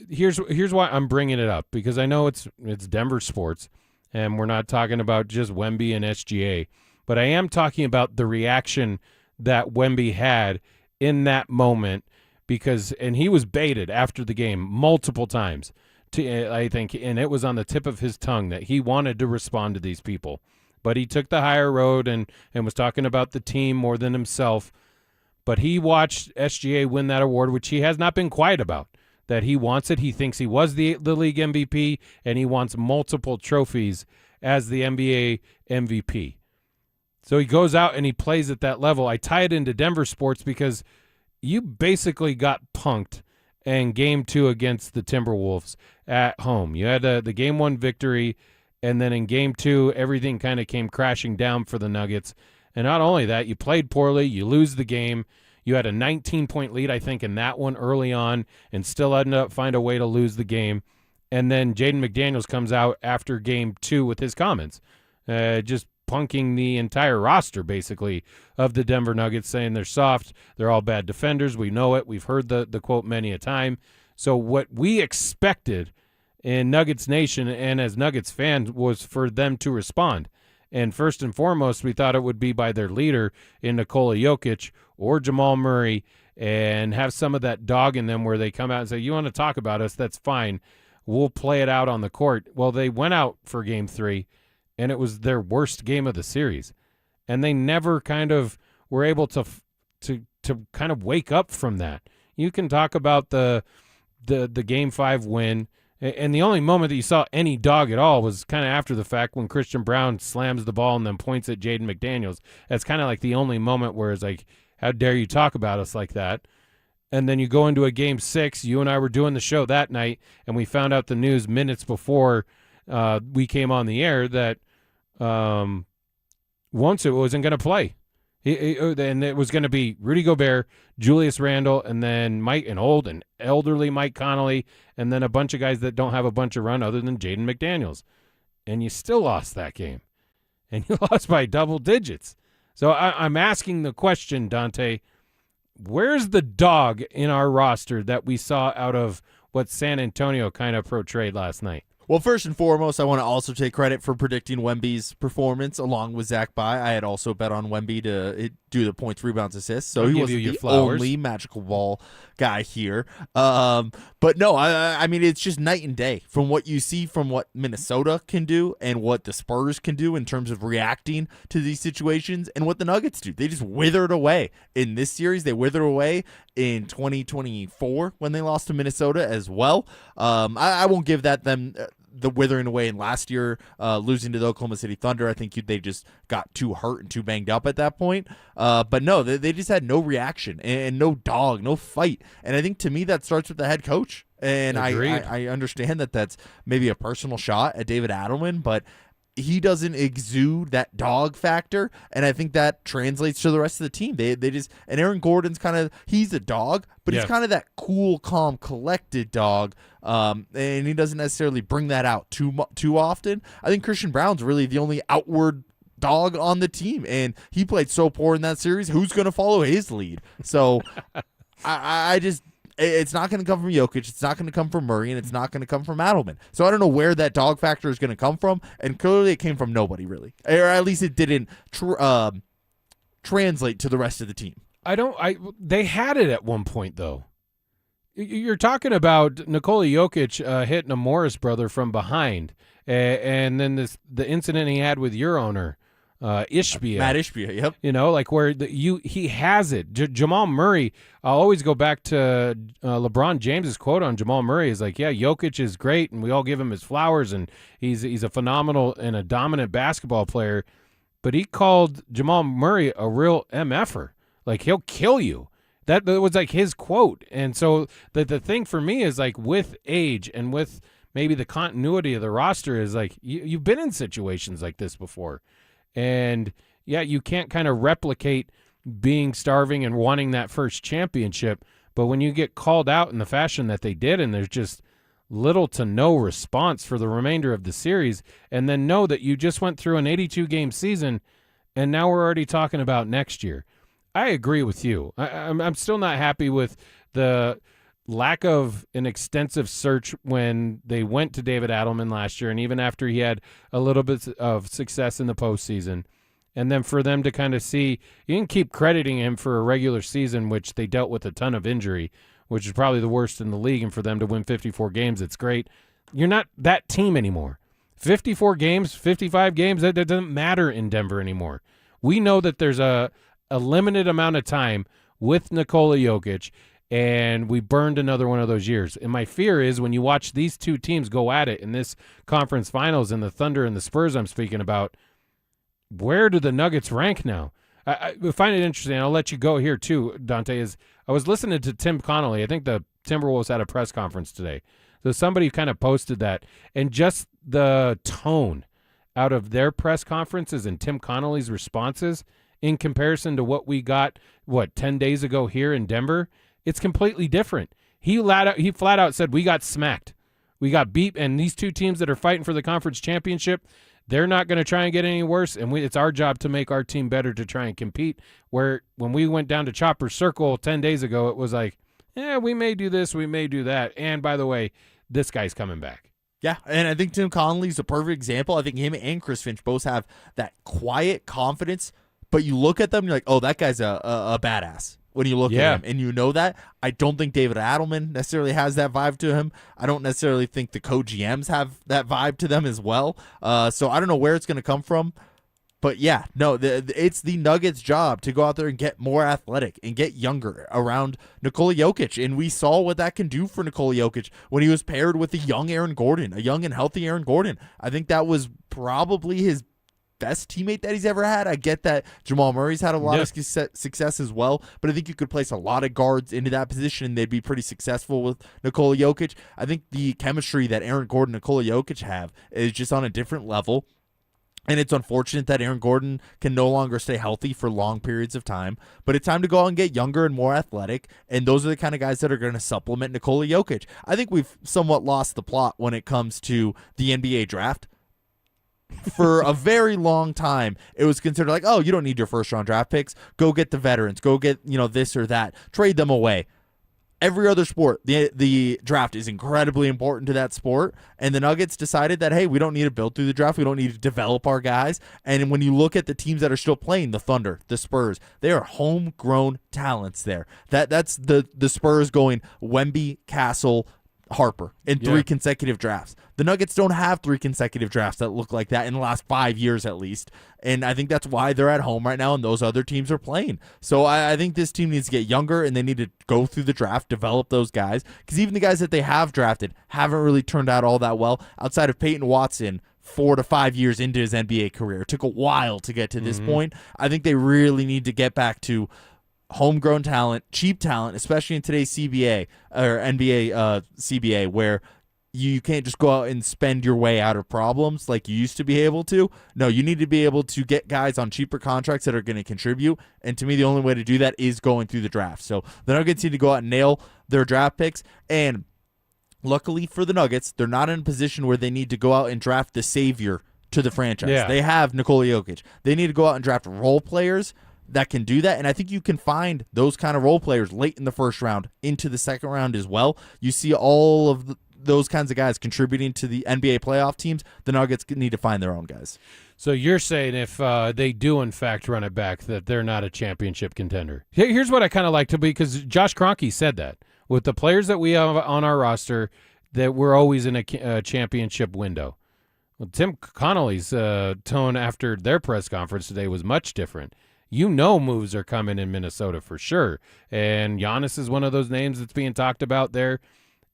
[SPEAKER 11] here's why I'm bringing it up, because I know it's Denver sports, and we're not talking about just Wemby and SGA, but I am talking about the reaction that Wemby had in that moment, and he was baited after the game multiple times. I think, and it was on the tip of his tongue that he wanted to respond to these people, but he took the higher road and was talking about the team more than himself. But he watched SGA win that award, which he has not been quiet about, that he wants it. He thinks he was the league MVP, and he wants multiple trophies as the NBA MVP. So he goes out and he plays at that level. I tie it into Denver sports because you basically got punked in Game 2 against the Timberwolves at home. You had the Game 1 victory, and then in Game 2, everything kind of came crashing down for the Nuggets. And not only that, you played poorly, you lose the game. You had a 19-point lead, I think, in that one early on, and still ended up find a way to lose the game. And then Jaden McDaniels comes out after Game 2 with his comments, just punking the entire roster, basically, of the Denver Nuggets, saying they're soft, they're all bad defenders. We know it. We've heard the quote many a time. So what we expected in Nuggets Nation and as Nuggets fans was for them to respond. And first and foremost, we thought it would be by their leader in Nikola Jokic or Jamal Murray, and have some of that dog in them where they come out and say, you want to talk about us, that's fine. We'll play it out on the court. Well, they went out for Game 3, and it was their worst game of the series. And they never kind of were able to kind of wake up from that. You can talk about the Game 5 win, and the only moment that you saw any dog at all was kind of after the fact when Christian Brown slams the ball and then points at Jaden McDaniels. That's kind of like the only moment where it's like, how dare you talk about us like that? And then you go into a Game 6. You and I were doing the show that night, and we found out the news minutes before we came on the air that Wonsu wasn't going to play. And it was going to be Rudy Gobert, Julius Randle, and then an old and elderly Mike Conley, and then a bunch of guys that don't have a bunch of run other than Jaden McDaniels. And you still lost that game. And you lost by double digits. So I'm asking the question, Dante, where's the dog in our roster that we saw out of what San Antonio kind of portrayed last night?
[SPEAKER 12] Well, first and foremost, I want to also take credit for predicting Wemby's performance along with Zach Bye. I had also bet on Wemby to do the points, rebounds, assists, so he wasn't the only magical ball guy here. But no, I mean, it's just night and day from what you see from what Minnesota can do and what the Spurs can do in terms of reacting to these situations and what the Nuggets do. They just withered away in this series. They withered away in 2024 when they lost to Minnesota as well. I won't give them the withering away in last year, losing to the Oklahoma City Thunder. I think they just got too hurt and too banged up at that point. But no, they just had no reaction and no dog, no fight. And I think to me that starts with the head coach. And I understand that that's maybe a personal shot at David Adelman, but he doesn't exude that dog factor, and I think that translates to the rest of the team. They just, and Aaron Gordon's kind of, he's a dog, but he's kind of that cool, calm, collected dog, and he doesn't necessarily bring that out too often. I think Christian Brown's really the only outward dog on the team, and he played so poor in that series. Who's going to follow his lead? So I just, it's not going to come from Jokic, it's not going to come from Murray, and it's not going to come from Adelman. So I don't know where that dog factor is going to come from, and clearly it came from nobody, really. Or at least it didn't translate to the rest of the team.
[SPEAKER 11] They had it at one point, though. You're talking about Nikola Jokic hitting a Morris brother from behind, and then the incident he had with your owner Ishbia.
[SPEAKER 12] Matt Ishbia, yep.
[SPEAKER 11] You know, like where he has it. Jamal Murray, I'll always go back to LeBron James's quote on Jamal Murray is like, yeah, Jokic is great, and we all give him his flowers, and he's a phenomenal and a dominant basketball player, but he called Jamal Murray a real MFer. Like, he'll kill you. That was like his quote. And so the thing for me is like with age and with maybe the continuity of the roster is like you've been in situations like this before. And, yeah, you can't kind of replicate being starving and wanting that first championship. But when you get called out in the fashion that they did and there's just little to no response for the remainder of the series, and then know that you just went through an 82-game season and now we're already talking about next year. I agree with you. I'm still not happy with the lack of an extensive search when they went to David Adelman last year, and even after he had a little bit of success in the postseason. And then for them to kind of see, you can keep crediting him for a regular season, which they dealt with a ton of injury, which is probably the worst in the league, and for them to win 54 games, it's great. You're not that team anymore. 54 games, 55 games, that doesn't matter in Denver anymore. We know that there's a limited amount of time with Nikola Jokic, and we burned another one of those years. And my fear is when you watch these two teams go at it in this conference finals, and the Thunder and the Spurs I'm speaking about, where do the Nuggets rank now? I find it interesting. I'll let you go here too, Dante. Is I was listening to Tim Connolly. I think the Timberwolves had a press conference today. So somebody kind of posted that, and just the tone out of their press conferences and Tim Connolly's responses in comparison to what we got, 10 days ago here in Denver, it's completely different. He flat out said, we got smacked. We got beat, and these two teams that are fighting for the conference championship, they're not going to try and get any worse, and it's our job to make our team better to try and compete. Where when we went down to Chopper Circle 10 days ago, it was like, yeah, we may do this, we may do that. And by the way, this guy's coming back.
[SPEAKER 12] Yeah, and I think Tim Connolly's a perfect example. I think him and Chris Finch both have that quiet confidence, but you look at them, you're like, oh, that guy's a badass. When you look at him, and you know that. I don't think David Adelman necessarily has that vibe to him. I don't necessarily think the co-GMs have that vibe to them as well. So I don't know where it's going to come from. But, yeah, no, it's the Nuggets' job to go out there and get more athletic and get younger around Nikola Jokic. And we saw what that can do for Nikola Jokic when he was paired with a young Aaron Gordon, a young and healthy Aaron Gordon. I think that was probably his best teammate that he's ever had. I get that Jamal Murray's had a lot of success as well, but I think you could place a lot of guards into that position and they'd be pretty successful with Nikola Jokic. I think the chemistry that Aaron Gordon and Nikola Jokic have is just on a different level. And it's unfortunate that Aaron Gordon can no longer stay healthy for long periods of time, but it's time to go out and get younger and more athletic, and those are the kind of guys that are going to supplement Nikola Jokic. I think we've somewhat lost the plot when it comes to the NBA draft. For a very long time, it was considered like, oh, you don't need your first-round draft picks. Go get the veterans. Go get, this or that. Trade them away. Every other sport, the draft is incredibly important to that sport, and the Nuggets decided that, hey, we don't need to build through the draft. We don't need to develop our guys. And when you look at the teams that are still playing, the Thunder, the Spurs, they are homegrown talents there. That's the Spurs going Wemby, Castle, Harper in 3 consecutive drafts. The Nuggets don't have 3 consecutive drafts that look like that in the last 5 years at least, and I think that's why they're at home right now and those other teams are playing. So I think this team needs to get younger and they need to go through the draft, develop those guys, because even the guys that they have drafted haven't really turned out all that well outside of Payton Watson 4 to 5 years into his NBA career. It took a while to get to this point. I think they really need to get back to homegrown talent, cheap talent, especially in today's CBA or NBA CBA, where you can't just go out and spend your way out of problems like you used to be able to. No, you need to be able to get guys on cheaper contracts that are going to contribute. And to me, the only way to do that is going through the draft. So the Nuggets need to go out and nail their draft picks. And luckily for the Nuggets, they're not in a position where they need to go out and draft the savior to the franchise.
[SPEAKER 11] Yeah.
[SPEAKER 12] They have Nikola Jokic. They need to go out and draft role players that can do that, and I think you can find those kind of role players late in the first round into the second round as well. You see all of those kinds of guys contributing to the NBA playoff teams. The Nuggets need to find their own guys.
[SPEAKER 11] So you're saying if they do, in fact, run it back, that they're not a championship contender. Here's what I kind of like to be, because Josh Kroenke said that. With the players that we have on our roster, that we're always in a championship window. Well, Tim Connolly's tone after their press conference today was much different. Moves are coming in Minnesota for sure. And Giannis is one of those names that's being talked about there.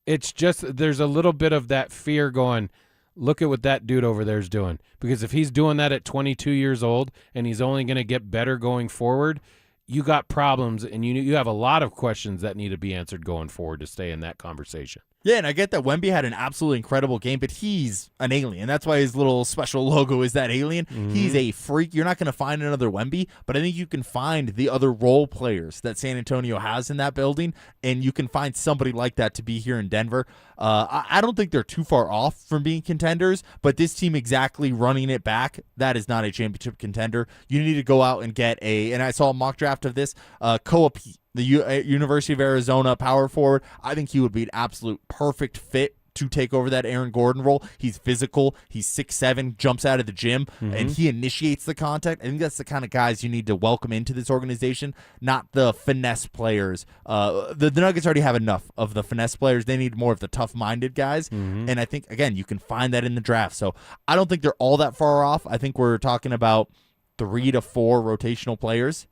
[SPEAKER 11] It's just there's a little bit of that fear going, look at what that dude over there is doing. Because if he's doing that at 22 years old and he's only going to get better going forward, you got problems and you have a lot of questions that need to be answered going forward to stay in that conversation.
[SPEAKER 12] Yeah, and I get that Wemby had an absolutely incredible game, but he's an alien. That's why his little special logo is that alien.
[SPEAKER 11] Mm-hmm.
[SPEAKER 12] He's a freak. You're not going to find another Wemby, but I think you can find the other role players that San Antonio has in that building, and you can find somebody like that to be here in Denver. I don't think they're too far off from being contenders, but this team exactly running it back, that is not a championship contender. You need to go out and get and I saw a mock draft of this, Koapi, the University of Arizona power forward. I think he would be an absolute perfect fit to take over that Aaron Gordon role. He's physical. He's 6'7", jumps out of the gym, and he initiates the contact. I think that's the kind of guys you need to welcome into this organization, not the finesse players. The Nuggets already have enough of the finesse players. They need more of the tough-minded guys, and I think, again, you can find that in the draft. So I don't think they're all that far off. I think we're talking about 3 to 4 rotational players.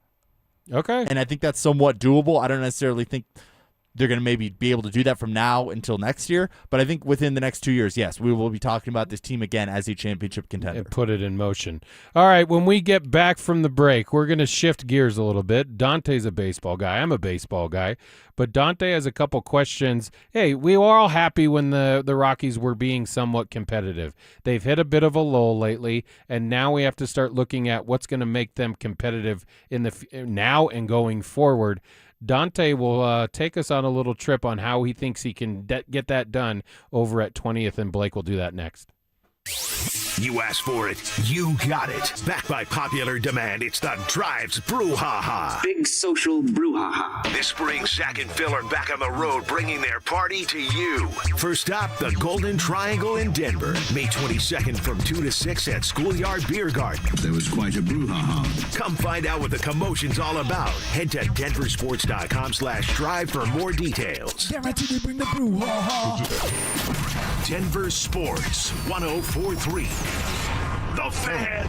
[SPEAKER 11] Okay.
[SPEAKER 12] And I think that's somewhat doable. I don't necessarily think they're going to maybe be able to do that from now until next year. But I think within the next 2 years, yes, we will be talking about this team again as a championship contender.
[SPEAKER 11] And put it in motion. All right, when we get back from the break, we're going to shift gears a little bit. Dante's a baseball guy. I'm a baseball guy. But Dante has a couple questions. Hey, we were all happy when the Rockies were being somewhat competitive. They've hit a bit of a lull lately, and now we have to start looking at what's going to make them competitive in the now and going forward. Dante will take us on a little trip on how he thinks he can get that done over at 20th, and Blake will do that next.
[SPEAKER 10] You asked for it, you got it. Backed by popular demand, it's the Drives Brouhaha.
[SPEAKER 1] Big social brouhaha.
[SPEAKER 10] This spring, Zach and Phil are back on the road, bringing their party to you. First stop, the Golden Triangle in Denver. May 22nd from 2 to 6 at Schoolyard Beer Garden.
[SPEAKER 1] There was quite a brouhaha.
[SPEAKER 10] Come find out what the commotion's all about. Head to DenverSports.com/drive for more details.
[SPEAKER 17] Guaranteed to bring the brouhaha.
[SPEAKER 10] Denver Sports 104.3. The Fan.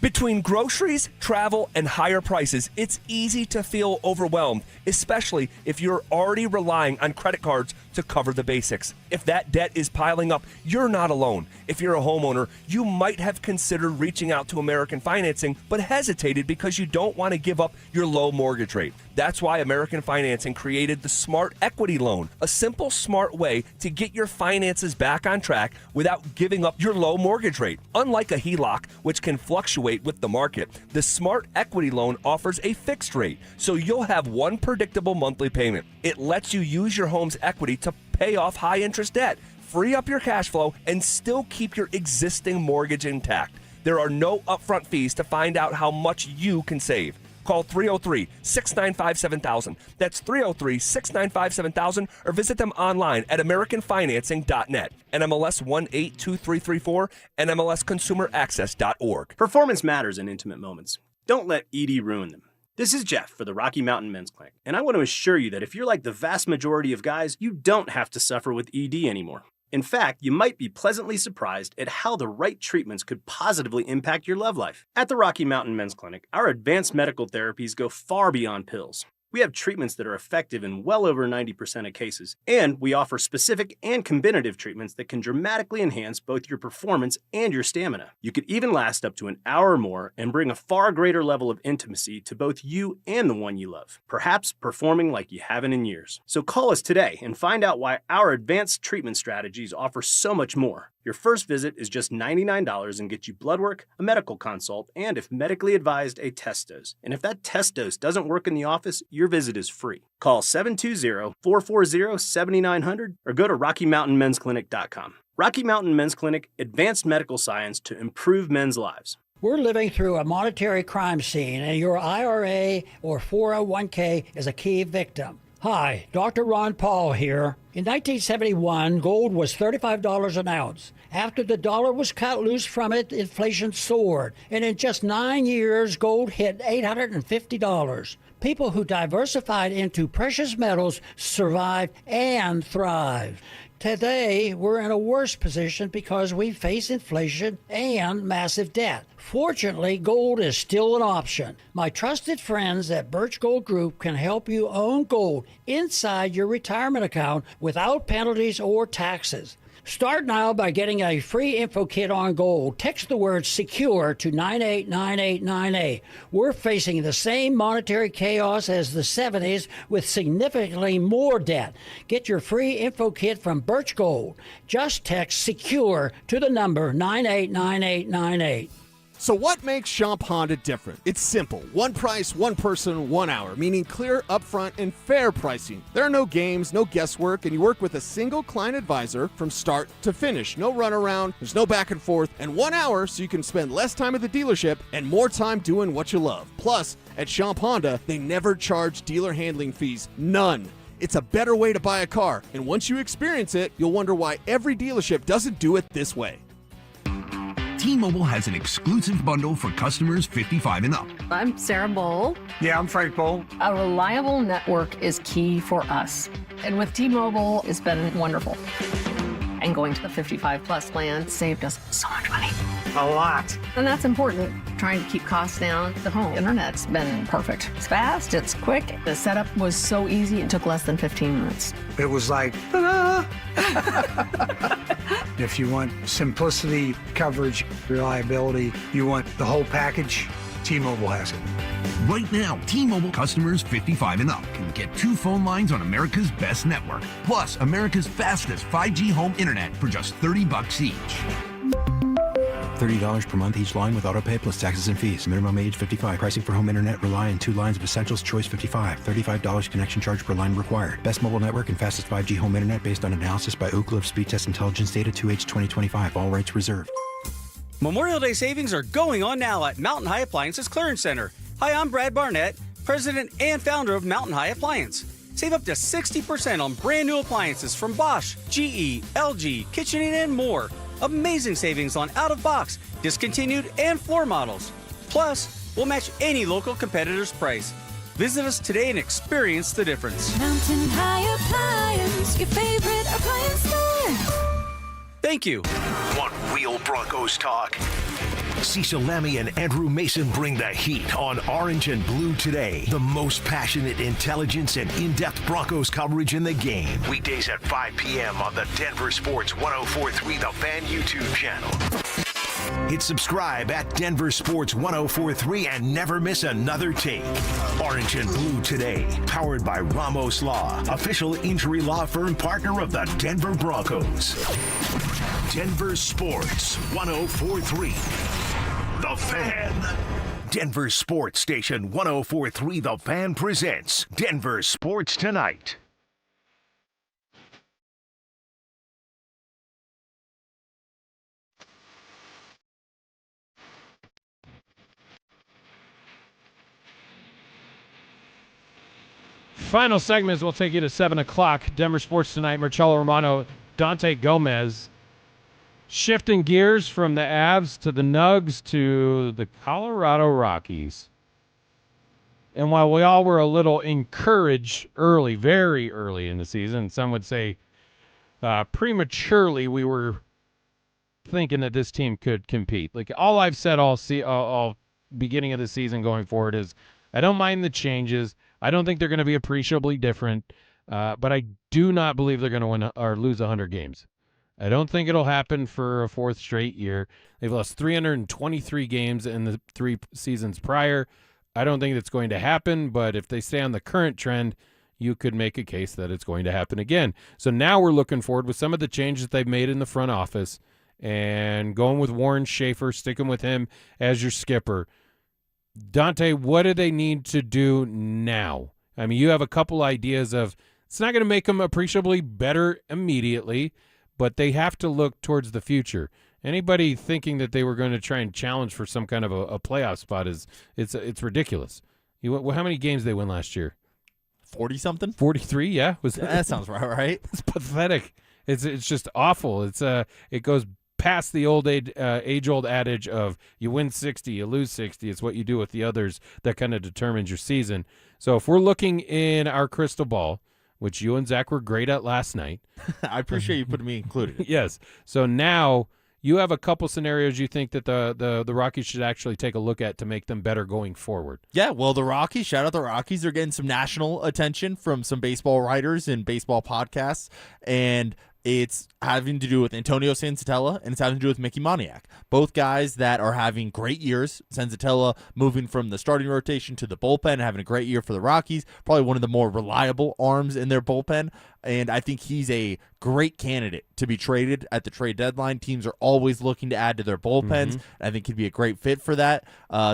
[SPEAKER 3] Between groceries, travel, and higher prices, it's easy to feel overwhelmed, especially if you're already relying on credit cards to cover the basics. If that debt is piling up, you're not alone. If you're a homeowner, you might have considered reaching out to American Financing, but hesitated because you don't want to give up your low mortgage rate. That's why American Financing created the Smart Equity Loan, a simple, smart way to get your finances back on track without giving up your low mortgage rate. Unlike a HELOC, which can fluctuate with the market, the Smart Equity Loan offers a fixed rate, so you'll have one predictable monthly payment. It lets you use your home's equity to pay off high-interest debt, free up your cash flow, and still keep your existing mortgage intact. There are no upfront fees to find out how much you can save. Call 303-695-7000. That's 303-695-7000, or visit them online at AmericanFinancing.net. NMLS 182334, NMLSConsumerAccess.org.
[SPEAKER 4] Performance matters in intimate moments. Don't let ED ruin them. This is Jeff for the Rocky Mountain Men's Clinic, and I want to assure you that if you're like the vast majority of guys, you don't have to suffer with ED anymore. In fact, you might be pleasantly surprised at how the right treatments could positively impact your love life. At the Rocky Mountain Men's Clinic, our advanced medical therapies go far beyond pills. We have treatments that are effective in well over 90% of cases, and we offer specific and combinative treatments that can dramatically enhance both your performance and your stamina. You could even last up to an hour or more and bring a far greater level of intimacy to both you and the one you love, perhaps performing like you haven't in years. So call us today and find out why our advanced treatment strategies offer so much more. Your first visit is just $99 and gets you blood work, a medical consult, and if medically advised, a test dose. And if that test dose doesn't work in the office, your visit is free. Call 720-440-7900 or go to RockyMountainMen'sClinic.com. Rocky Mountain Men's Clinic, advanced medical science to improve men's lives.
[SPEAKER 24] We're living through a monetary crime scene, and your IRA or 401k is a key victim. Hi, Dr. Ron Paul here. In 1971, gold was $35 an ounce. After the dollar was cut loose from it, inflation soared. And in just 9 years, gold hit $850. People who diversified into precious metals survived and thrived. Today, we're in a worse position because we face inflation and massive debt. Fortunately, gold is still an option. My trusted friends at Birch Gold Group can help you own gold inside your retirement account without penalties or taxes. Start now by getting a free info kit on gold. Text the word SECURE to 989898. We're facing the same monetary chaos as the 70s with significantly more debt. Get your free info kit from Birch Gold. Just text SECURE to the number 989898.
[SPEAKER 5] So what makes Champ Honda different? It's simple. One price, one person, 1 hour, meaning clear, upfront, and fair pricing. There are no games, no guesswork, and you work with a single client advisor from start to finish. No runaround, there's no back and forth, and 1 hour so you can spend less time at the dealership and more time doing what you love. Plus, at Champ Honda, they never charge dealer handling fees. None. It's a better way to buy a car, and once you experience it, you'll wonder why every dealership doesn't do it this way.
[SPEAKER 1] T-Mobile has an exclusive bundle for customers 55 and up.
[SPEAKER 6] I'm Sarah Bowl.
[SPEAKER 1] Yeah, I'm Frank Bowl.
[SPEAKER 6] A reliable network is key for us. And with T-Mobile, it's been wonderful. And going to the 55 plus plan saved us so much money.
[SPEAKER 1] A lot.
[SPEAKER 6] And that's important. Trying to keep costs down. The home internet's been perfect. It's fast, it's quick. The setup was so easy, it took less than 15 minutes.
[SPEAKER 7] It was like, ta-da! If you want simplicity, coverage, reliability, you want the whole package, T-Mobile has it.
[SPEAKER 1] Right now, T-Mobile customers 55 and up can get 2 phone lines on America's best network, plus America's fastest 5G home internet for just $30 each.
[SPEAKER 9] $30 per month each line with autopay plus taxes and fees. Minimum age 55. Pricing for home internet rely on 2 lines of Essentials Choice 55. $35 connection charge per line required. Best mobile network and fastest 5G home internet based on analysis by Ookla of Speed Test Intelligence data 2H 2025. All rights reserved.
[SPEAKER 25] Memorial Day savings are going on now at Mountain High Appliances Clearance Center. Hi, I'm Brad Barnett, president and founder of Mountain High Appliance. Save up to 60% on brand new appliances from Bosch, GE, LG, KitchenAid, and more. Amazing savings on out-of-box, discontinued, and floor models. Plus, we'll match any local competitor's price. Visit us today and experience the difference.
[SPEAKER 26] Mountain High Appliance, your favorite appliance store.
[SPEAKER 25] Thank you.
[SPEAKER 10] Want real Broncos talk? Cecil Lammy and Andrew Mason bring the heat on Orange and Blue Today. The most passionate intelligence and in-depth Broncos coverage in the game. Weekdays at 5 p.m. on the Denver Sports 104.3 The Fan YouTube channel. Hit subscribe at Denver Sports 104.3 and never miss another take. Orange and Blue Today, powered by Ramos Law, official injury law firm partner of the Denver Broncos. Denver Sports 104.3 The Fan. Denver Sports Station 104.3 The Fan presents Denver Sports Tonight.
[SPEAKER 11] Final segments will take you to 7 o'clock. Denver Sports Tonight, Marcello Romano, Dante Gomez. Shifting gears from the Avs to the Nugs to the Colorado Rockies. And while we all were a little encouraged early, very early in the season, some would say prematurely, we were thinking that this team could compete. Like all I've said all beginning of the season going forward is I don't mind the changes. I don't think they're going to be appreciably different, but I do not believe they're going to win or lose 100 games. I don't think it'll happen for a 4th straight year. They've lost 323 games in the 3 seasons prior. I don't think that's going to happen, but if they stay on the current trend, you could make a case that it's going to happen again. So now we're looking forward with some of the changes they've made in the front office and going with Warren Schaefer, sticking with him as your skipper. Dante, what do they need to do now? I mean, you have a couple ideas of it's not going to make them appreciably better immediately, but they have to look towards the future. Anybody thinking that they were going to try and challenge for some kind of a playoff spot it's ridiculous. How many games they win last year?
[SPEAKER 12] 40-something?
[SPEAKER 11] 43, yeah.
[SPEAKER 12] That sounds right?
[SPEAKER 11] It's pathetic. It's just awful. It goes past the age-old adage of you win 60, you lose 60. It's what you do with the others that kind of determines your season. So if we're looking in our crystal ball, which you and Zach were great at last night.
[SPEAKER 12] I appreciate you putting me included.
[SPEAKER 11] Yes. So now you have a couple scenarios you think that the Rockies should actually take a look at to make them better going forward.
[SPEAKER 12] Yeah, well, the Rockies, shout out the Rockies, are getting some national attention from some baseball writers and baseball podcasts, and it's having to do with Antonio Senzatella, and it's having to do with Mickey Moniak. Both guys that are having great years. Senzatella moving from the starting rotation to the bullpen, having a great year for the Rockies. Probably one of the more reliable arms in their bullpen, and I think he's a great candidate to be traded at the trade deadline. Teams are always looking to add to their bullpens. I think he'd be a great fit for that.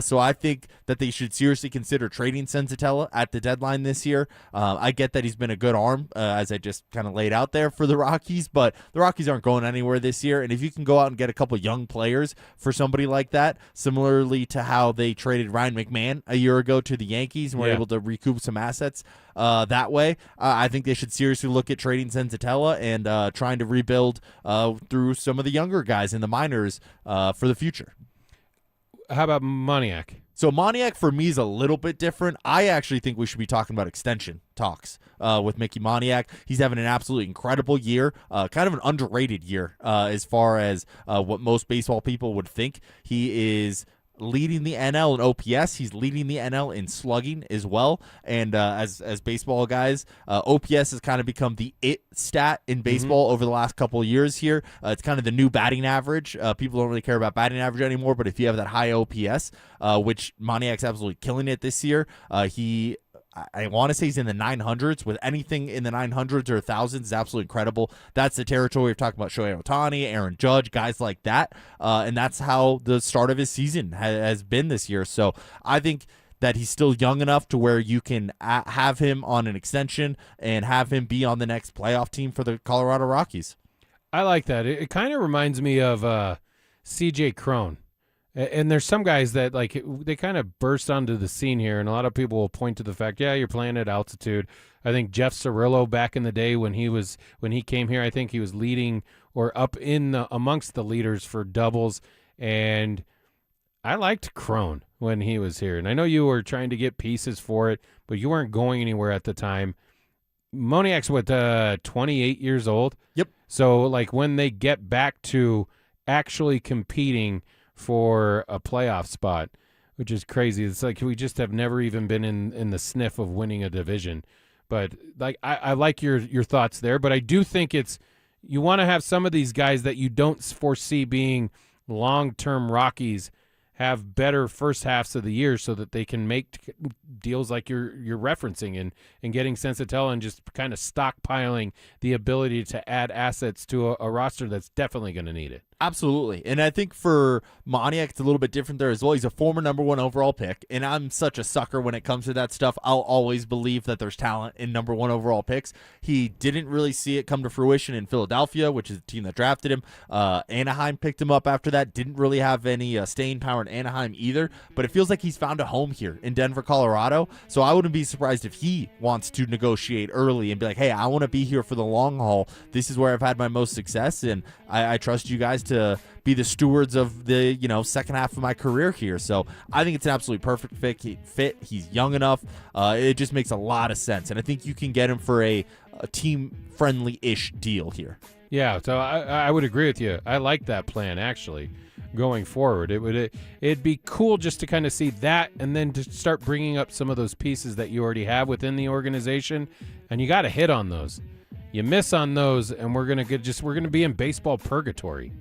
[SPEAKER 12] So I think that they should seriously consider trading Senzatella at the deadline this year. I get that he's been a good arm, as I just kind of laid out there for the Rockies, but the Rockies aren't going anywhere this year. And if you can go out and get a couple young players for somebody like that, similarly to how they traded Ryan McMahon a year ago to the Yankees and were able to recoup some assets that way, I think they should seriously look at trading Senzatella and trying to rebuild through some of the younger guys in the minors for the future.
[SPEAKER 11] How about Moniak?
[SPEAKER 12] So Moniak for me is a little bit different. I actually think we should be talking about extension talks with Mickey Moniak. He's having an absolutely incredible year, kind of an underrated year as far as what most baseball people would think. He is leading the NL in OPS. He's leading the NL in slugging as well. And as baseball guys, OPS has kind of become the it stat in baseball over the last couple of years here. It's kind of the new batting average. People don't really care about batting average anymore, but if you have that high OPS, which Moniak's absolutely killing it this year, I want to say he's in the 900s. With anything in the 900s or 1000s is absolutely incredible. That's the territory we're talking about. Shohei Ohtani, Aaron Judge, guys like that. And that's how the start of his season has been this year. So I think that he's still young enough to where you can have him on an extension and have him be on the next playoff team for the Colorado Rockies.
[SPEAKER 11] I like that. It kind of reminds me of C.J. Cron. And there's some guys that they kind of burst onto the scene here, and a lot of people will point to the fact, yeah, you're playing at altitude. I think Jeff Cirillo back in the day when he came here, I think he was leading or up in amongst the leaders for doubles, and I liked Cron when he was here. And I know you were trying to get pieces for it, but you weren't going anywhere at the time. Moniak's 28 years old.
[SPEAKER 12] Yep.
[SPEAKER 11] So when they get back to actually competing for a playoff spot, which is crazy. It's like we just have never even been in the sniff of winning a division. But I like your thoughts there, but I do think you want to have some of these guys that you don't foresee being long-term Rockies have better first halves of the year so that they can make deals like you're referencing and getting Senzatella and just kind of stockpiling the ability to add assets to a roster that's definitely going to need it.
[SPEAKER 12] Absolutely. And I think for Moniak, it's a little bit different there as well. He's a former number 1 overall pick, and I'm such a sucker when it comes to that stuff. I'll always believe that there's talent in number 1 overall picks. He didn't really see it come to fruition in Philadelphia, which is the team that drafted him. Anaheim picked him up after that. Didn't really have any staying power in Anaheim either, but it feels like he's found a home here in Denver, Colorado. So I wouldn't be surprised if he wants to negotiate early and be like, hey, I want to be here for the long haul. This is where I've had my most success, and I trust you guys to be the stewards of the second half of my career here. So I think it's an absolutely perfect fit. He's young enough. It just makes a lot of sense, and I think you can get him for a team-friendly-ish deal here.
[SPEAKER 11] Yeah, so I would agree with you. I like that plan, actually, going forward. It'd be cool just to kind of see that and then to start bringing up some of those pieces that you already have within the organization, and you got to hit on those. You miss on those, and we're gonna be in baseball purgatory.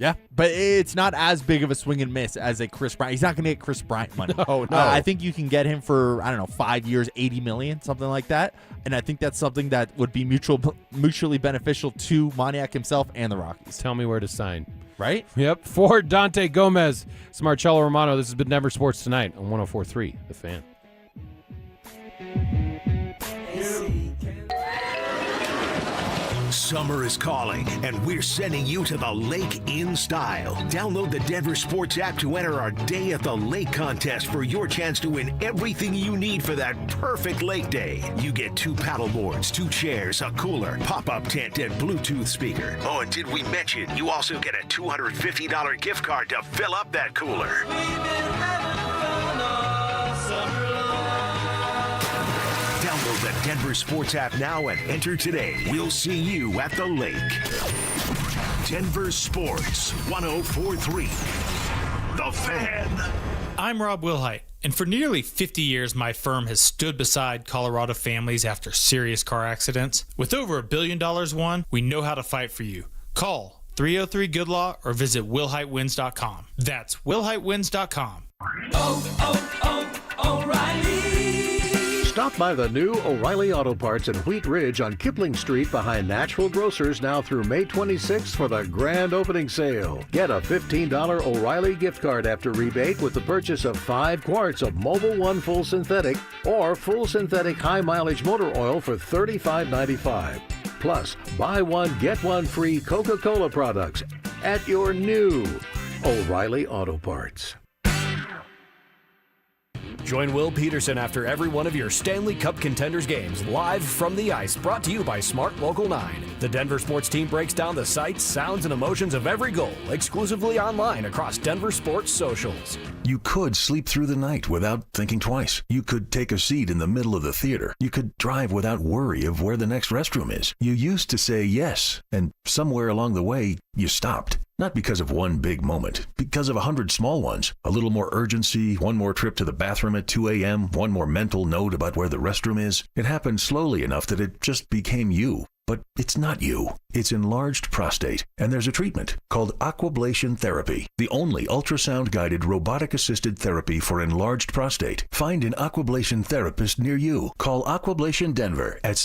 [SPEAKER 12] Yeah, but it's not as big of a swing and miss as a Chris Bryant. He's not going to get Chris Bryant money.
[SPEAKER 11] No.
[SPEAKER 12] I think you can get him for, 5 years, $80 million, something like that. And I think that's something that would be mutually beneficial to Moniak himself and the Rockies.
[SPEAKER 11] Tell me where to sign.
[SPEAKER 12] Right?
[SPEAKER 11] Yep. For Dante Gomez, it's Marcello Romano. This has been Denver Sports Tonight on 104.3 The Fan.
[SPEAKER 10] Summer is calling, and we're sending you to the lake in style. Download the Denver Sports app to enter our Day at the Lake contest for your chance to win everything you need for that perfect lake day. You get 2 paddle boards, 2 chairs, a cooler, pop-up tent, and Bluetooth speaker. Oh, and did we mention you also get a $250 gift card to fill up that cooler? Denver Sports app now and enter today. We'll see you at the lake. Denver Sports 104.3. The Fan.
[SPEAKER 2] I'm Rob Wilhite, and for nearly 50 years, my firm has stood beside Colorado families after serious car accidents. With over $1 billion won, we know how to fight for you. Call 303-GOOD-LAW or visit WillHiteWins.com. That's WillHiteWins.com.
[SPEAKER 8] O'Reilly. Stop by the new O'Reilly Auto Parts in Wheat Ridge on Kipling Street behind Natural Grocers now through May 26th for the grand opening sale. Get a $15 O'Reilly gift card after rebate with the purchase of 5 quarts of Mobil 1 Full Synthetic or Full Synthetic High Mileage Motor Oil for $35.95. Plus, buy one, get one free Coca-Cola products at your new O'Reilly Auto Parts.
[SPEAKER 13] Join Will Peterson after every one of your Stanley Cup Contenders games live from the ice, brought to you by Smart Local 9. The Denver Sports team breaks down the sights, sounds, and emotions of every goal exclusively online across Denver Sports socials.
[SPEAKER 10] You could sleep through the night without thinking twice. You could take a seat in the middle of the theater. You could drive without worry of where the next restroom is. You used to say yes, and somewhere along the way, you stopped. Not because of one big moment, because of 100 small ones. A little more urgency, one more trip to the bathroom at 2 a.m., one more mental note about where the restroom is. It happened slowly enough that it just became you. But it's not you. It's enlarged prostate, and there's a treatment called aquablation therapy, the only ultrasound-guided robotic-assisted therapy for enlarged prostate. Find an aquablation therapist near you. Call Aquablation Denver at